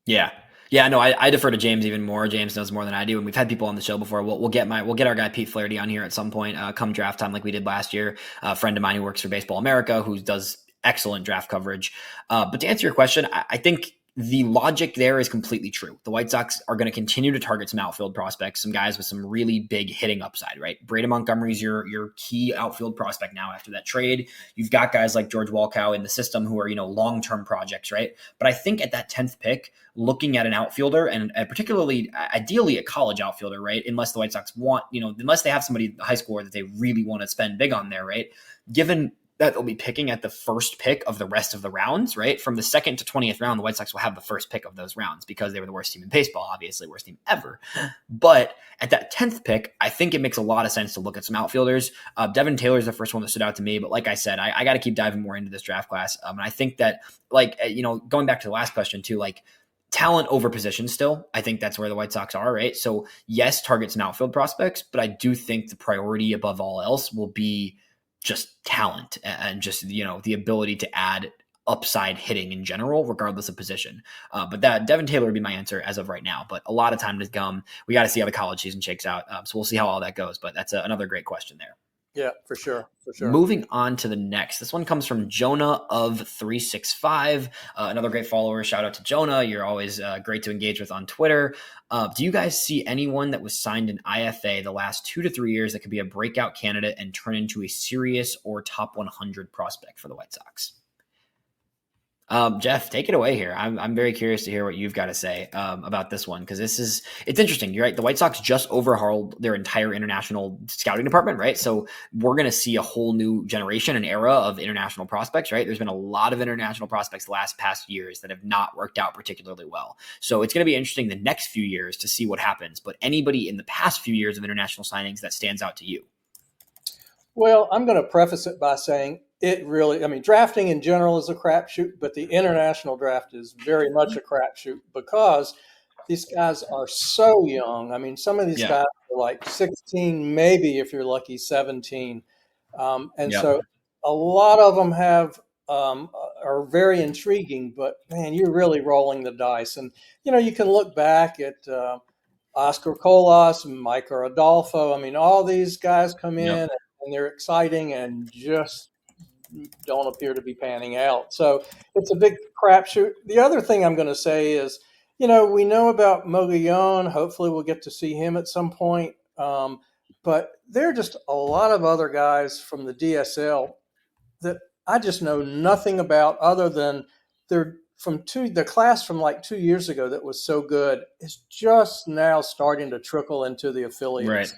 Yeah. Yeah, no, I defer to James even more. James knows more than I do, and we've had people on the show before. We'll get our guy Pete Flaherty on here at some point, come draft time, like we did last year. A friend of mine who works for Baseball America, who does excellent draft coverage. But to answer your question, I think the logic there is completely true. The White Sox are going to continue to target some outfield prospects, some guys with some really big hitting upside, right? Braden Montgomery's your key outfield prospect now after that trade. You've got guys like George Walkow in the system who are, long-term projects, right? But I think at that 10th pick, looking at an outfielder and particularly ideally a college outfielder, right? Unless the White Sox want, unless they have somebody high schooler that they really want to spend big on there, right? Given that they'll be picking at the first pick of the rest of the rounds, right? From the 2nd to 20th round, the White Sox will have the first pick of those rounds because they were the worst team in baseball, obviously worst team ever. But at that 10th pick, I think it makes a lot of sense to look at some outfielders. Devin Taylor is the first one that stood out to me, but like I said, I got to keep diving more into this draft class. And I think that, going back to the last question too, talent over position still. I think that's where the White Sox are, right? So yes, target some outfield prospects, but I do think the priority above all else will be just talent and just, the ability to add upside hitting in general, regardless of position. But that Devin Taylor would be my answer as of right now, but a lot of time to come. We got to see how the college season shakes out. So we'll see how all that goes, but that's another great question there. Yeah, for sure. Moving on to the next. This one comes from Jonah of 365. Another great follower. Shout out to Jonah. You're always great to engage with on Twitter. Do you guys see anyone that was signed in IFA the last 2 to 3 years that could be a breakout candidate and turn into a serious or top 100 prospect for the White Sox? Jeff, take it away here. I'm very curious to hear what you've got to say about this one, because it's interesting. You're right. The White Sox just overhauled their entire international scouting department, right? So we're going to see a whole new generation, an era of international prospects, right? There's been a lot of international prospects the past years that have not worked out particularly well. So it's going to be interesting the next few years to see what happens. But anybody in the past few years of international signings that stands out to you? Well, I'm going to preface it by saying drafting in general is a crapshoot, but the international draft is very much a crapshoot because these guys are so young. Some of these guys are like 16, maybe if you're lucky, 17. So a lot of them are very intriguing, but man, you're really rolling the dice. And, you can look back at Oscar Colas and Mike Adolfo. All these guys come in and they're exciting and just don't appear to be panning out. So it's a big crapshoot. The other thing I'm going to say is, we know about Mogollon. Hopefully we'll get to see him at some point. But there are just a lot of other guys from the DSL that I just know nothing about other than the class from like 2 years ago that was so good is just now starting to trickle into the affiliates. Right.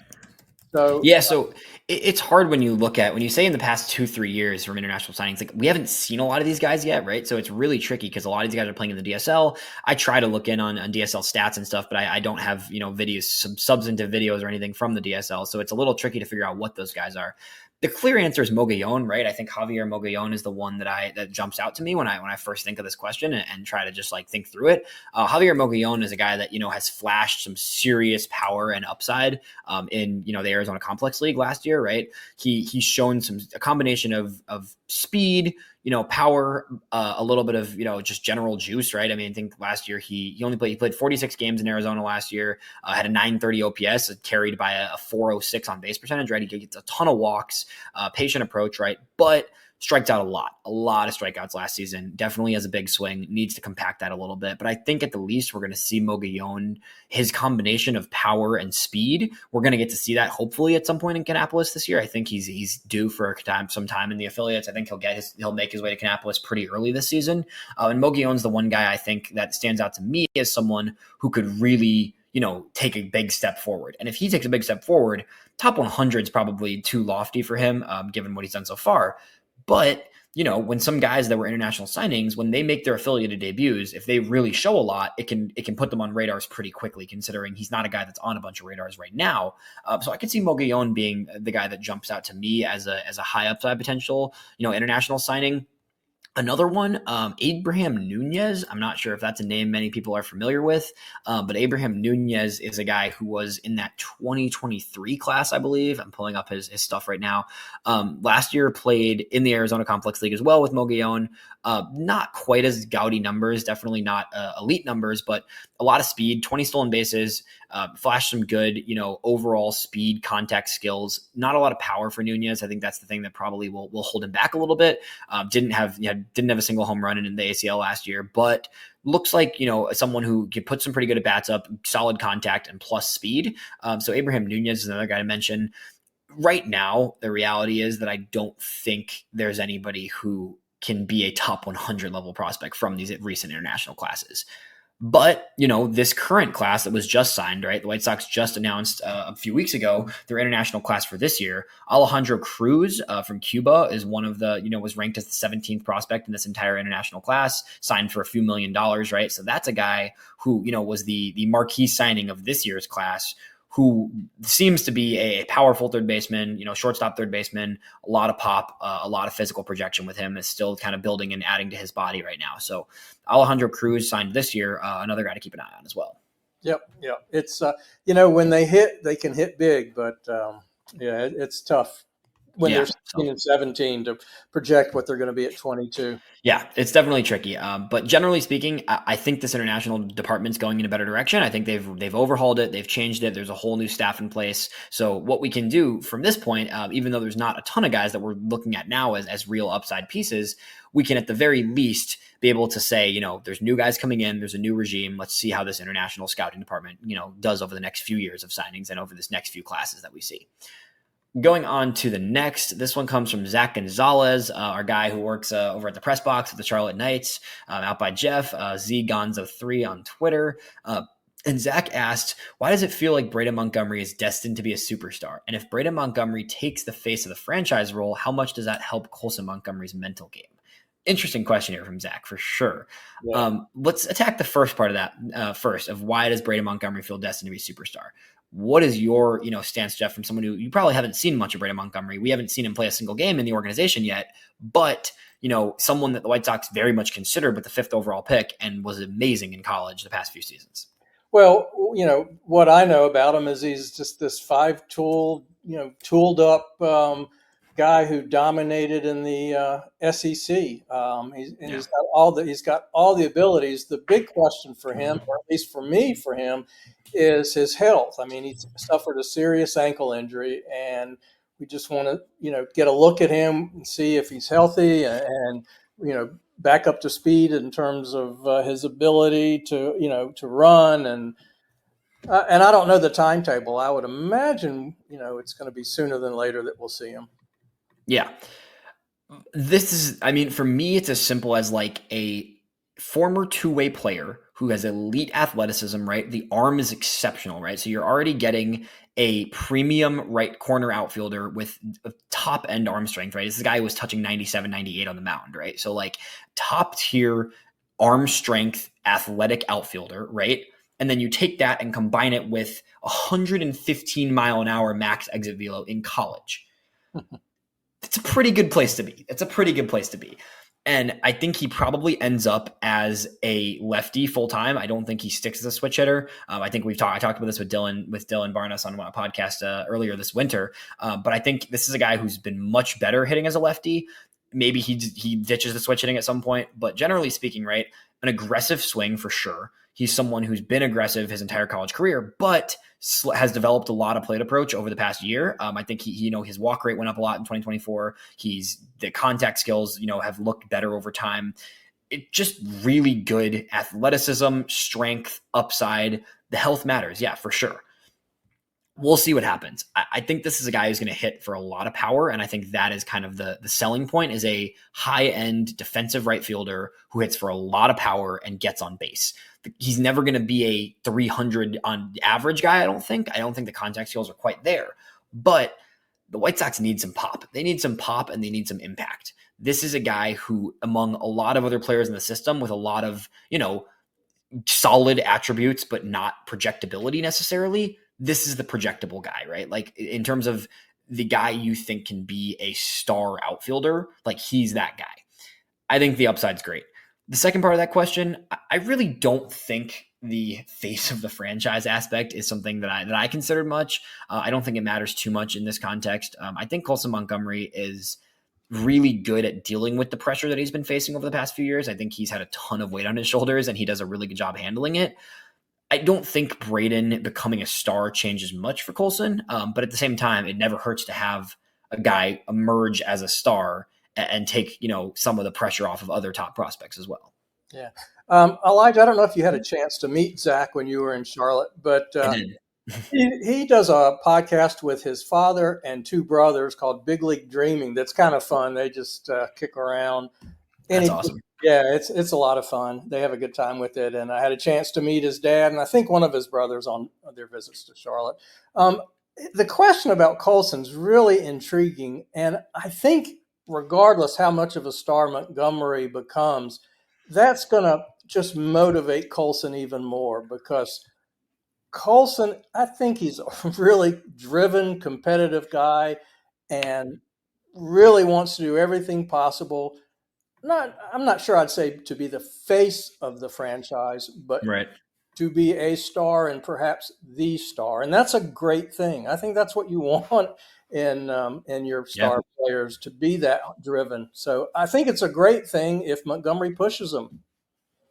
So it's hard when you say in the past 2-3 years from international signings, we haven't seen a lot of these guys yet, right? So it's really tricky because a lot of these guys are playing in the DSL. I try to look in on DSL stats and stuff, but I don't have, videos, some substantive videos or anything from the DSL. So it's a little tricky to figure out what those guys are. The clear answer is Mogollon, right? I think Javier Mogollon is the one that jumps out to me when I first think of this question and try to just think through it. Javier Mogollon is a guy that has flashed some serious power and upside in the Arizona Complex League last year, right? He's shown a combination of speed, power, a little bit of just general juice, right? I think last year he played 46 games in Arizona last year, had a 930 OPS, carried by a 406 on base percentage, right? He gets a ton of walks, patient approach, right? But strikes out a lot of strikeouts last season. Definitely has a big swing, needs to compact that a little bit. But I think at the least we're going to see Mogollon, his combination of power and speed. We're going to get to see that hopefully at some point in Kannapolis this year. I think he's due for some time in the affiliates. I think he'll make his way to Kannapolis pretty early this season. And Mogollon's the one guy I think that stands out to me as someone who could really take a big step forward. And if he takes a big step forward, top 100 is probably too lofty for him, given what he's done so far. But, when some guys that were international signings, when they make their affiliated debuts, if they really show a lot, it can put them on radars pretty quickly, considering he's not a guy that's on a bunch of radars right now. So I could see Mogollon being the guy that jumps out to me as a high upside potential, international signing. Another one, Abraham Nunez. I'm not sure if that's a name many people are familiar with, but Abraham Nunez is a guy who was in that 2023 class, I believe. I'm pulling up his stuff right now. Last year played in the Arizona Complex League as well with Mogollon. Not quite as gaudy numbers, definitely not elite numbers, but a lot of speed, 20 stolen bases, flashed some good, overall speed, contact skills. Not a lot of power for Nunez. I think that's the thing that probably will hold him back a little bit. Didn't have a single home run in the ACL last year, but looks like someone who can put some pretty good at bats up, solid contact, and plus speed. So Abraham Nunez is another guy to mention. Right now, the reality is that I don't think there's anybody who can be a top 100 level prospect from these recent international classes. But, this current class that was just signed, right? The White Sox just announced a few weeks ago their international class for this year. Alejandro Cruz from Cuba is one of the, was ranked as the 17th prospect in this entire international class, signed for a few $1 million, right? So that's a guy who, was the marquee signing of this year's class, who seems to be a powerful third baseman, shortstop third baseman, a lot of pop, a lot of physical projection with him, is still kind of building and adding to his body right now. So Alejandro Cruz signed this year, another guy to keep an eye on as well. Yep. It's, when they hit, they can hit big, but it's tough when they're 16 and 17 to project what they're going to be at 22. Yeah, it's definitely tricky. But generally speaking, I think this international department's going in a better direction. I think they've overhauled it. They've changed it. There's a whole new staff in place. So what we can do from this point, even though there's not a ton of guys that we're looking at now as real upside pieces, we can at the very least be able to say, there's new guys coming in, there's a new regime. Let's see how this international scouting department, does over the next few years of signings and over this next few classes that we see. Going on to the next, this one comes from Zach Gonzalez, our guy who works over at the press box of the Charlotte Knights, out by Jeff, ZGonzo3 on Twitter. And Zach asked, why does it feel like Braden Montgomery is destined to be a superstar? And if Braden Montgomery takes the face of the franchise role, how much does that help Colson Montgomery's mental game? Interesting question here from Zach, for sure. Yeah. Let's attack the first part of that first, of why does Braden Montgomery feel destined to be a superstar? What is your, stance, Jeff, from someone who you probably haven't seen much of Braden Montgomery? We haven't seen him play a single game in the organization yet, but, someone that the White Sox very much considered with the 5th overall pick and was amazing in college the past few seasons. Well, what I know about him is he's just this tooled up guy who dominated in the SEC. He's got all the abilities. The big question for him, or at least for me, is his health. I mean, he's suffered a serious ankle injury, and we just want to, get a look at him and see if he's healthy and back up to speed in terms of his ability to run. And I don't know the timetable. I would imagine, it's going to be sooner than later that we'll see him. Yeah. For me, it's as simple as like a former two-way player who has elite athleticism, right? The arm is exceptional, right? So you're already getting a premium right corner outfielder with a top end arm strength, right? This is a guy who was touching 97, 98 on the mound, right? So like top tier arm strength, athletic outfielder, right? And then you take that and combine it with 115 mile an hour max exit velo in college. It's a pretty good place to be. And I think he probably ends up as a lefty full time. I don't think he sticks as a switch hitter. I think I talked about this with Dylan Barnes on a podcast earlier this winter. But I think this is a guy who's been much better hitting as a lefty. Maybe he ditches the switch hitting at some point, but generally speaking, right, an aggressive swing for sure. He's someone who's been aggressive his entire college career, but has developed a lot of plate approach over the past year. I think his walk rate went up a lot in 2024. The contact skills, have looked better over time. It just really good athleticism, strength, upside. The health matters. Yeah, for sure. We'll see what happens. I think this is a guy who's going to hit for a lot of power, and I think that is kind of the selling point, is a high-end defensive right fielder who hits for a lot of power and gets on base. He's never going to be a 300 on average guy, I don't think. I don't think the contact skills are quite there. But the White Sox need some pop. They need some pop, and they need some impact. This is a guy who, among a lot of other players in the system with a lot of, solid attributes, but not projectability necessarily, this is the projectable guy, right? Like in terms of the guy you think can be a star outfielder, like he's that guy. I think the upside's great. The second part of that question, I really don't think the face of the franchise aspect is something that I consider much. I don't think it matters too much in this context. I think Colson Montgomery is really good at dealing with the pressure that he's been facing over the past few years. I think he's had a ton of weight on his shoulders, and he does a really good job handling it. I don't think Braden becoming a star changes much for Colson, but at the same time, it never hurts to have a guy emerge as a star and take some of the pressure off of other top prospects as well. Yeah. Elijah, I don't know if you had a chance to meet Zach when you were in Charlotte, but I did. he does a podcast with his father and two brothers called Big League Dreaming. That's kind of fun. They just kick around. That's awesome. Yeah, it's a lot of fun. They have a good time with it. And I had a chance to meet his dad and I think one of his brothers on their visits to Charlotte. The question about Colson's really intriguing. And I think regardless how much of a star Montgomery becomes, that's going to just motivate Colson even more because Colson, I think he's a really driven, competitive guy and really wants to do everything possible. I'm not sure I'd say to be the face of the franchise, but Right. to be a star and perhaps the star. And that's a great thing. I think that's what you want in your star players, to be that driven. So I think it's a great thing if Montgomery pushes them.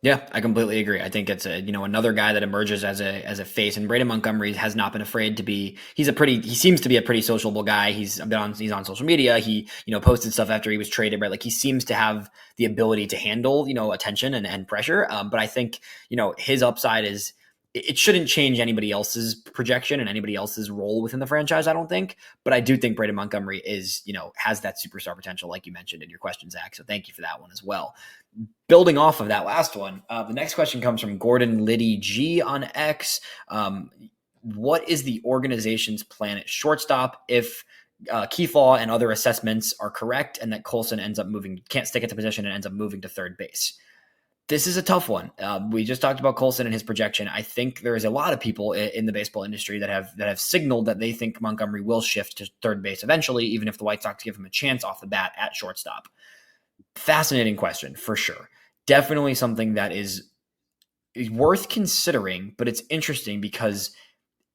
Yeah, I completely agree. I think it's another guy that emerges as a face, and Braden Montgomery has not been afraid to be. He seems to be a pretty sociable guy. He's on social media. He posted stuff after he was traded, right? Like he seems to have the ability to handle attention and pressure. But I think his upside is it shouldn't change anybody else's projection and anybody else's role within the franchise. I don't think, but I do think Braden Montgomery has that superstar potential, like you mentioned in your question, Zach. So thank you for that one as well. Building off of that last one, the next question comes from Gordon Liddy G on X. What is the organization's plan at shortstop if Keith Law and other assessments are correct and that Colson can't stick at the position and ends up moving to third base? This is a tough one. We just talked about Colson and his projection. I think there is a lot of people in the baseball industry that have signaled that they think Montgomery will shift to third base eventually, even if the White Sox give him a chance off the bat at shortstop. Fascinating question for sure. Definitely something that is worth considering, but it's interesting because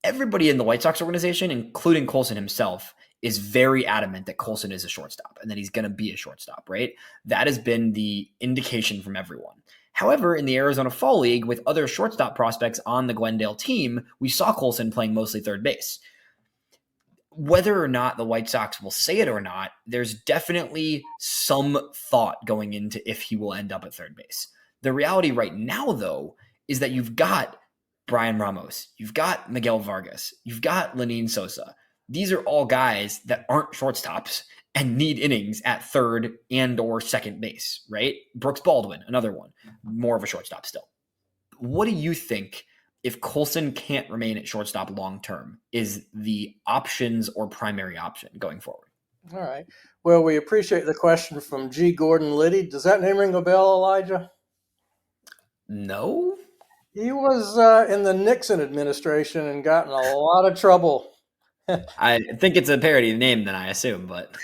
everybody in the White Sox organization, including Colson himself, is very adamant that Colson is a shortstop and that he's going to be a shortstop, right? That has been the indication from everyone. However, in the Arizona Fall League with other shortstop prospects on the Glendale team, we saw Colson playing mostly third base. Whether or not the White Sox will say it or not, there's definitely some thought going into if he will end up at third base. The reality right now, though, is that you've got Brian Ramos, you've got Miguel Vargas, you've got Lenine Sosa. These are all guys that aren't shortstops and need innings at third and or second base, right? Brooks Baldwin, another one, more of a shortstop still. What do you think if Colson can't remain at shortstop long-term is the options or primary option going forward? All right. Well, we appreciate the question from G. Gordon Liddy. Does that name ring a bell, Elijah? No. He was in the Nixon administration and got in a lot of trouble. I think it's a parody name then, I assume, but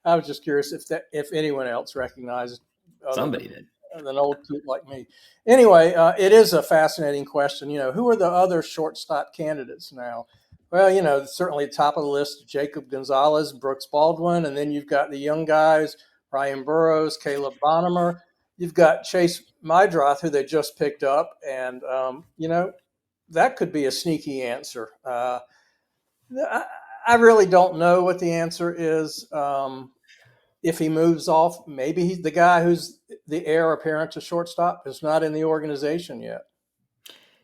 I was just curious if anyone else recognized. Somebody did. An old coot like me. Anyway, it is a fascinating question. Who are the other shortstop candidates now? Well, certainly top of the list, Jacob Gonzalez, Brooks Baldwin, and then you've got the young guys, Ryan Burroughs, Caleb Bonnemer. You've got Chase Mydroth, who they just picked up, and that could be a sneaky answer. I really don't know what the answer is. If he moves off, maybe he's the guy who's the heir apparent to shortstop is not in the organization yet.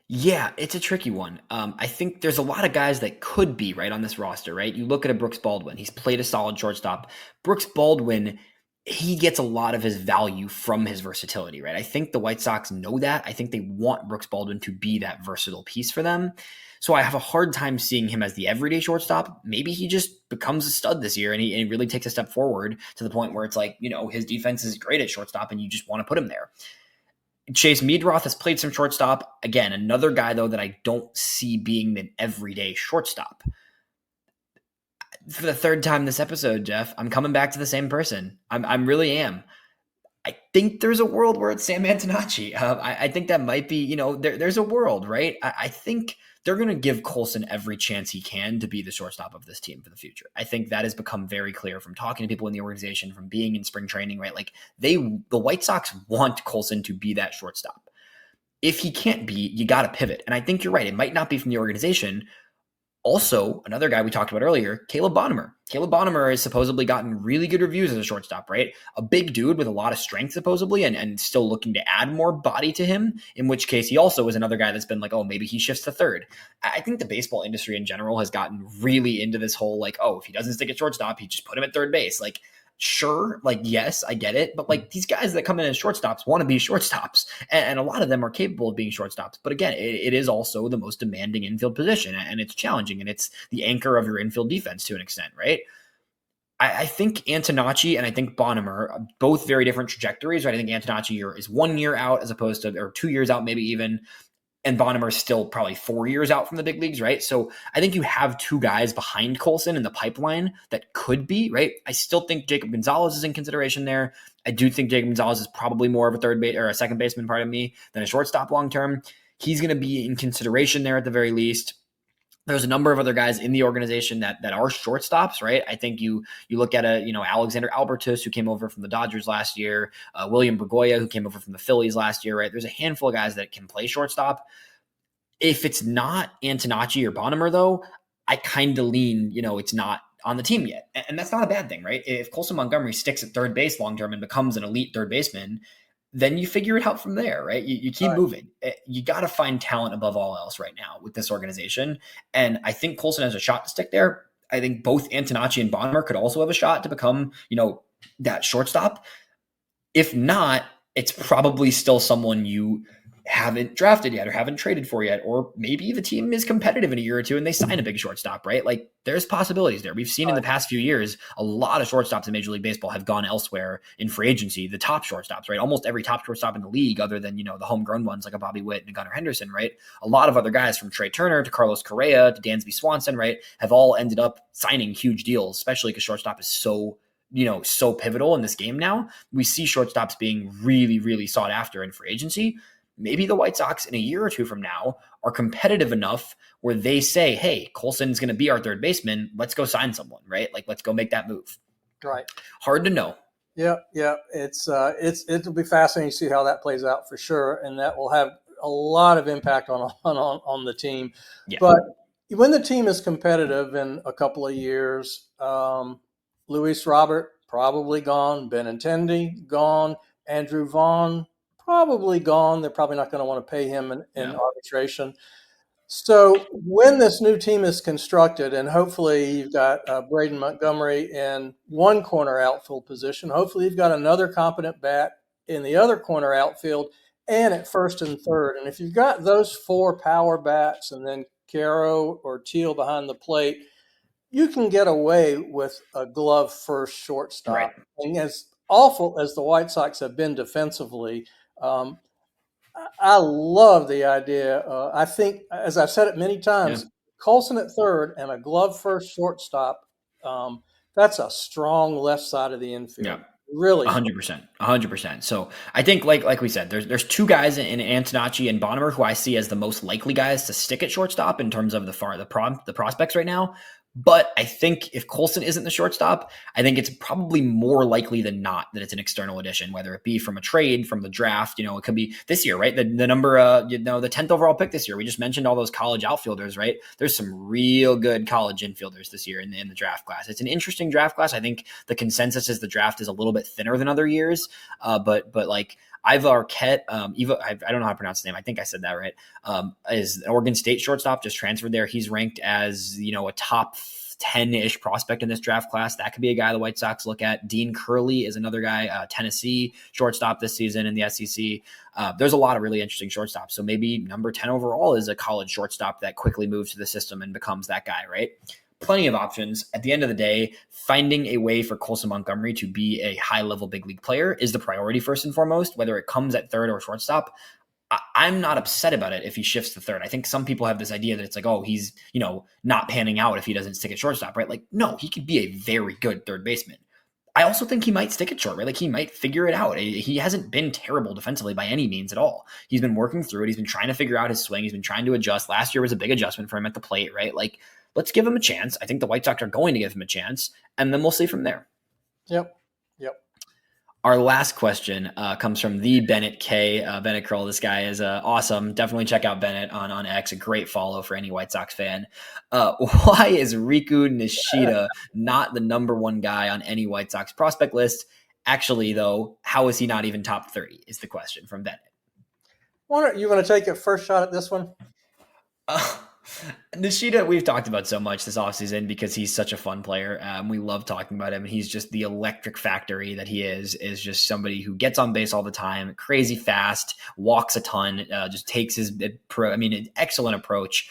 Yeah, it's a tricky one. I think there's a lot of guys that could be right on this roster, right? You look at a Brooks Baldwin. He's played a solid shortstop. Brooks Baldwin, he gets a lot of his value from his versatility, right? I think the White Sox know that. I think they want Brooks Baldwin to be that versatile piece for them. So I have a hard time seeing him as the everyday shortstop. Maybe he just becomes a stud this year and he really takes a step forward to the point where it's like, his defense is great at shortstop and you just want to put him there. Chase Mydroth has played some shortstop. Again, another guy, though, that I don't see being an everyday shortstop. For the third time this episode, Jeff, I'm coming back to the same person. I really am. I think there's a world where it's Sam Antonacci. I think that might be, there's a world, right? I think they're going to give Colson every chance he can to be the shortstop of this team for the future. I think that has become very clear from talking to people in the organization, from being in spring training, right? Like the White Sox want Colson to be that shortstop. If he can't be, you got to pivot. And I think you're right. It might not be from the organization. Also, another guy we talked about earlier, Caleb Bonnemer. Caleb Bonnemer has supposedly gotten really good reviews as a shortstop, right? A big dude with a lot of strength, supposedly, and still looking to add more body to him, in which case he also is another guy that's been like, oh, maybe he shifts to third. I think the baseball industry in general has gotten really into this whole, like, oh, if he doesn't stick at shortstop, he just put him at third base. Like, sure, like, yes, I get it. But like these guys that come in as shortstops want to be shortstops. And a lot of them are capable of being shortstops. But again, it is also the most demanding infield position, and it's challenging, and it's the anchor of your infield defense to an extent, right? I think Antonacci and I think Bonnemer are both very different trajectories, right? I think Antonacci is 1 year out as opposed to, or 2 years out, maybe even. And Bonnemer is still probably 4 years out from the big leagues, right? So I think you have two guys behind Colson in the pipeline that could be, right? I still think Jacob Gonzalez is in consideration there. I do think Jacob Gonzalez is probably more of a third base or a second baseman, pardon me, than a shortstop long term. He's going to be in consideration there at the very least. There's a number of other guys in the organization that are shortstops, right? I think you look at Alexander Albertus, who came over from the Dodgers last year, William Bergoya, who came over from the Phillies last year, right? There's a handful of guys that can play shortstop. If it's not Antonacci or Bonnemer, though, I kind of lean, it's not on the team yet. And that's not a bad thing, right? If Colson Montgomery sticks at third base long term and becomes an elite third baseman, then you figure it out from there, right? You keep moving. You got to find talent above all else right now with this organization. And I think Colson has a shot to stick there. I think both Antonacci and Bonnemer could also have a shot to become, that shortstop. If not, it's probably still someone you haven't drafted yet or haven't traded for yet, or maybe the team is competitive in a year or two and they sign a big shortstop, right? Like there's possibilities there. We've seen in the past few years, a lot of shortstops in Major League Baseball have gone elsewhere in free agency, the top shortstops, right? Almost every top shortstop in the league, other than, the homegrown ones like a Bobby Witt and a Gunnar Henderson, right? A lot of other guys from Trey Turner to Carlos Correa to Dansby Swanson, right? Have all ended up signing huge deals, especially because shortstop is so pivotal in this game now. We see shortstops being really, really sought after in free agency. Maybe the White Sox in a year or two from now are competitive enough where they say, hey, Colson's going to be our third baseman. Let's go sign someone, right? Like, let's go make that move. Right. Hard to know. Yeah. It'll be fascinating to see how that plays out for sure. And that will have a lot of impact on the team. Yeah. But when the team is competitive in a couple of years, Luis Robert probably gone, Benintendi gone, Andrew Vaughn probably gone. They're probably not going to want to pay him in arbitration. So when this new team is constructed, and hopefully you've got Braden Montgomery in one corner outfield position, hopefully you've got another competent bat in the other corner outfield and at first and third. And if you've got those four power bats and then Caro or Teal behind the plate, you can get away with a glove first shortstop. Right. And as awful as the White Sox have been defensively, I love the idea. I think, as I've said it many times, Colson at third and a glove first shortstop, that's a strong left side of the infield. Yeah. Really, 100%. So I think, like we said, there's two guys in Antonacci and Bonnemer who I see as the most likely guys to stick at shortstop in terms of the prospects right now. But I think if Colson isn't the shortstop, I think it's probably more likely than not that it's an external addition, whether it be from a trade, from the draft. It could be this year, right? The number, the 10th overall pick this year. We just mentioned all those college outfielders, right? There's some real good college infielders this year in the draft class. It's an interesting draft class. I think the consensus is the draft is a little bit thinner than other years, but like Iva Arquette, I don't know how to pronounce his name. I think I said that right. Is an Oregon State shortstop, just transferred there. He's ranked as, a top 10-ish prospect in this draft class. That could be a guy the White Sox look at. Dean Curley is another guy, Tennessee shortstop this season in the SEC. There's a lot of really interesting shortstops. So maybe number 10 overall is a college shortstop that quickly moves to the system and becomes that guy, right? Plenty of options. At the end of the day, finding a way for Colson Montgomery to be a high-level big league player is the priority first and foremost, whether it comes at third or shortstop. I'm not upset about it if he shifts to third. I think some people have this idea that it's like, oh, he's, not panning out if he doesn't stick at shortstop, right? Like, no, he could be a very good third baseman. I also think he might stick it short, right? Like he might figure it out. He hasn't been terrible defensively by any means at all. He's been working through it. He's been trying to figure out his swing. He's been trying to adjust. Last year was a big adjustment for him at the plate, right? Like, let's give him a chance. I think the White Sox are going to give him a chance, and then we'll see from there. Yep. Our last question comes from the Bennett K. Bennett Kroll. This guy is awesome. Definitely check out Bennett on X. A great follow for any White Sox fan. Why is Riku Nishida not the number one guy on any White Sox prospect list? Actually, though, how is he not even top 30 is the question from Bennett. You want to take a first shot at this one? Nishida, we've talked about so much this offseason because he's such a fun player. We love talking about him. He's just the electric factory that he is just somebody who gets on base all the time, crazy fast, walks a ton, just takes his an excellent approach.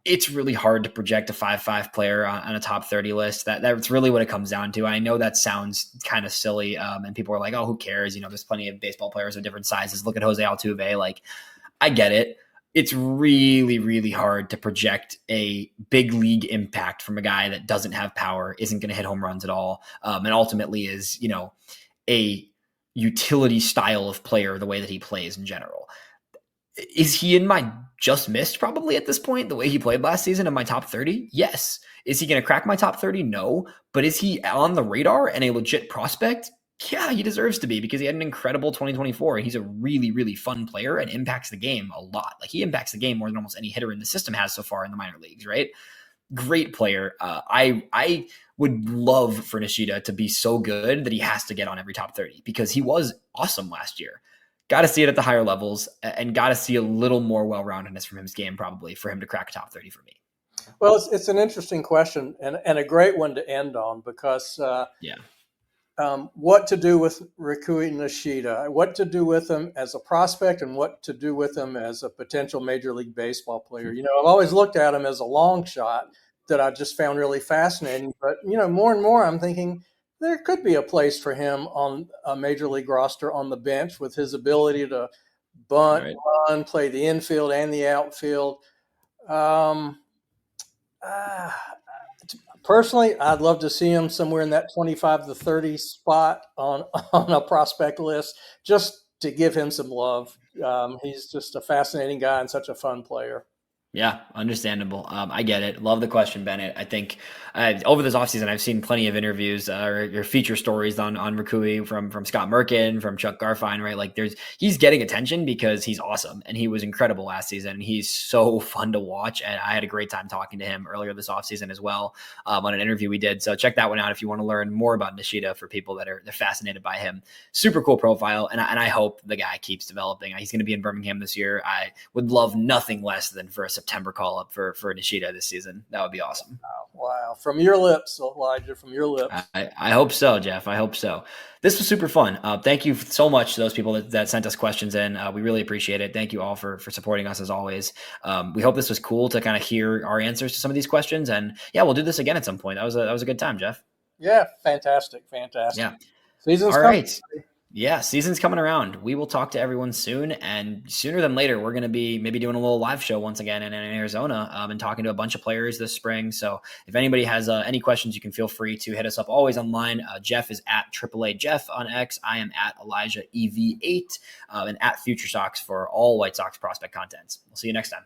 It's really hard to project a 5.5 player on a top 30 list. That's really what it comes down to. I know that sounds kind of silly, and people are like, oh, who cares? There's plenty of baseball players of different sizes. Look at Jose Altuve. Like, I get it. It's really, really hard to project a big league impact from a guy that doesn't have power, isn't going to hit home runs at all, and ultimately is, a utility style of player the way that he plays in general. Is he in my just missed probably at this point, the way he played last season in my top 30? Yes. Is he going to crack my top 30? No. But is he on the radar and a legit prospect? Yeah, he deserves to be because he had an incredible 2024 and he's a really, really fun player and impacts the game a lot. Like he impacts the game more than almost any hitter in the system has so far in the minor leagues, right? Great player. I would love for Nishida to be so good that he has to get on every top 30 because he was awesome last year. Got to see it at the higher levels and got to see a little more well-roundedness from his game probably for him to crack top 30 for me. Well, it's an interesting question and a great one to end on because what to do with Riku Nishida, what to do with him as a prospect and what to do with him as a potential Major League Baseball player. I've always looked at him as a long shot that I just found really fascinating. But, more and more I'm thinking there could be a place for him on a Major League roster on the bench with his ability to bunt, run, play the infield and the outfield. Personally, I'd love to see him somewhere in that 25 to 30 spot on a prospect list just to give him some love. He's just a fascinating guy and such a fun player. Yeah, understandable. I get it. Love the question, Bennett. I think over this offseason, I've seen plenty of interviews or your feature stories on Rikui from Scott Merkin, from Chuck Garfien, right? Like he's getting attention because he's awesome and he was incredible last season. And he's so fun to watch. And I had a great time talking to him earlier this offseason as well on an interview we did. So check that one out if you want to learn more about Nishida for people they're fascinated by him. Super cool profile. And I hope the guy keeps developing. He's going to be in Birmingham this year. I would love nothing less than for a September call up for Nishida this season. That would be awesome. Wow. From your lips, Elijah, from your lips. I hope so, Jeff. I hope so. This was super fun. Thank you so much to those people that sent us questions in. We really appreciate it. Thank you all for supporting us as always. We hope this was cool to kind of hear our answers to some of these questions. And yeah, we'll do this again at some point. That was a good time, Jeff. Yeah. Fantastic. Yeah. Season's all coming. Right. Yeah, season's coming around. We will talk to everyone soon, and sooner than later, we're going to be maybe doing a little live show once again in Arizona and talking to a bunch of players this spring. So if anybody has any questions, you can feel free to hit us up always online. Jeff is at AAA Jeff on X. I am at Elijah EV8 and at FutureSox for all White Sox prospect contents. We'll see you next time.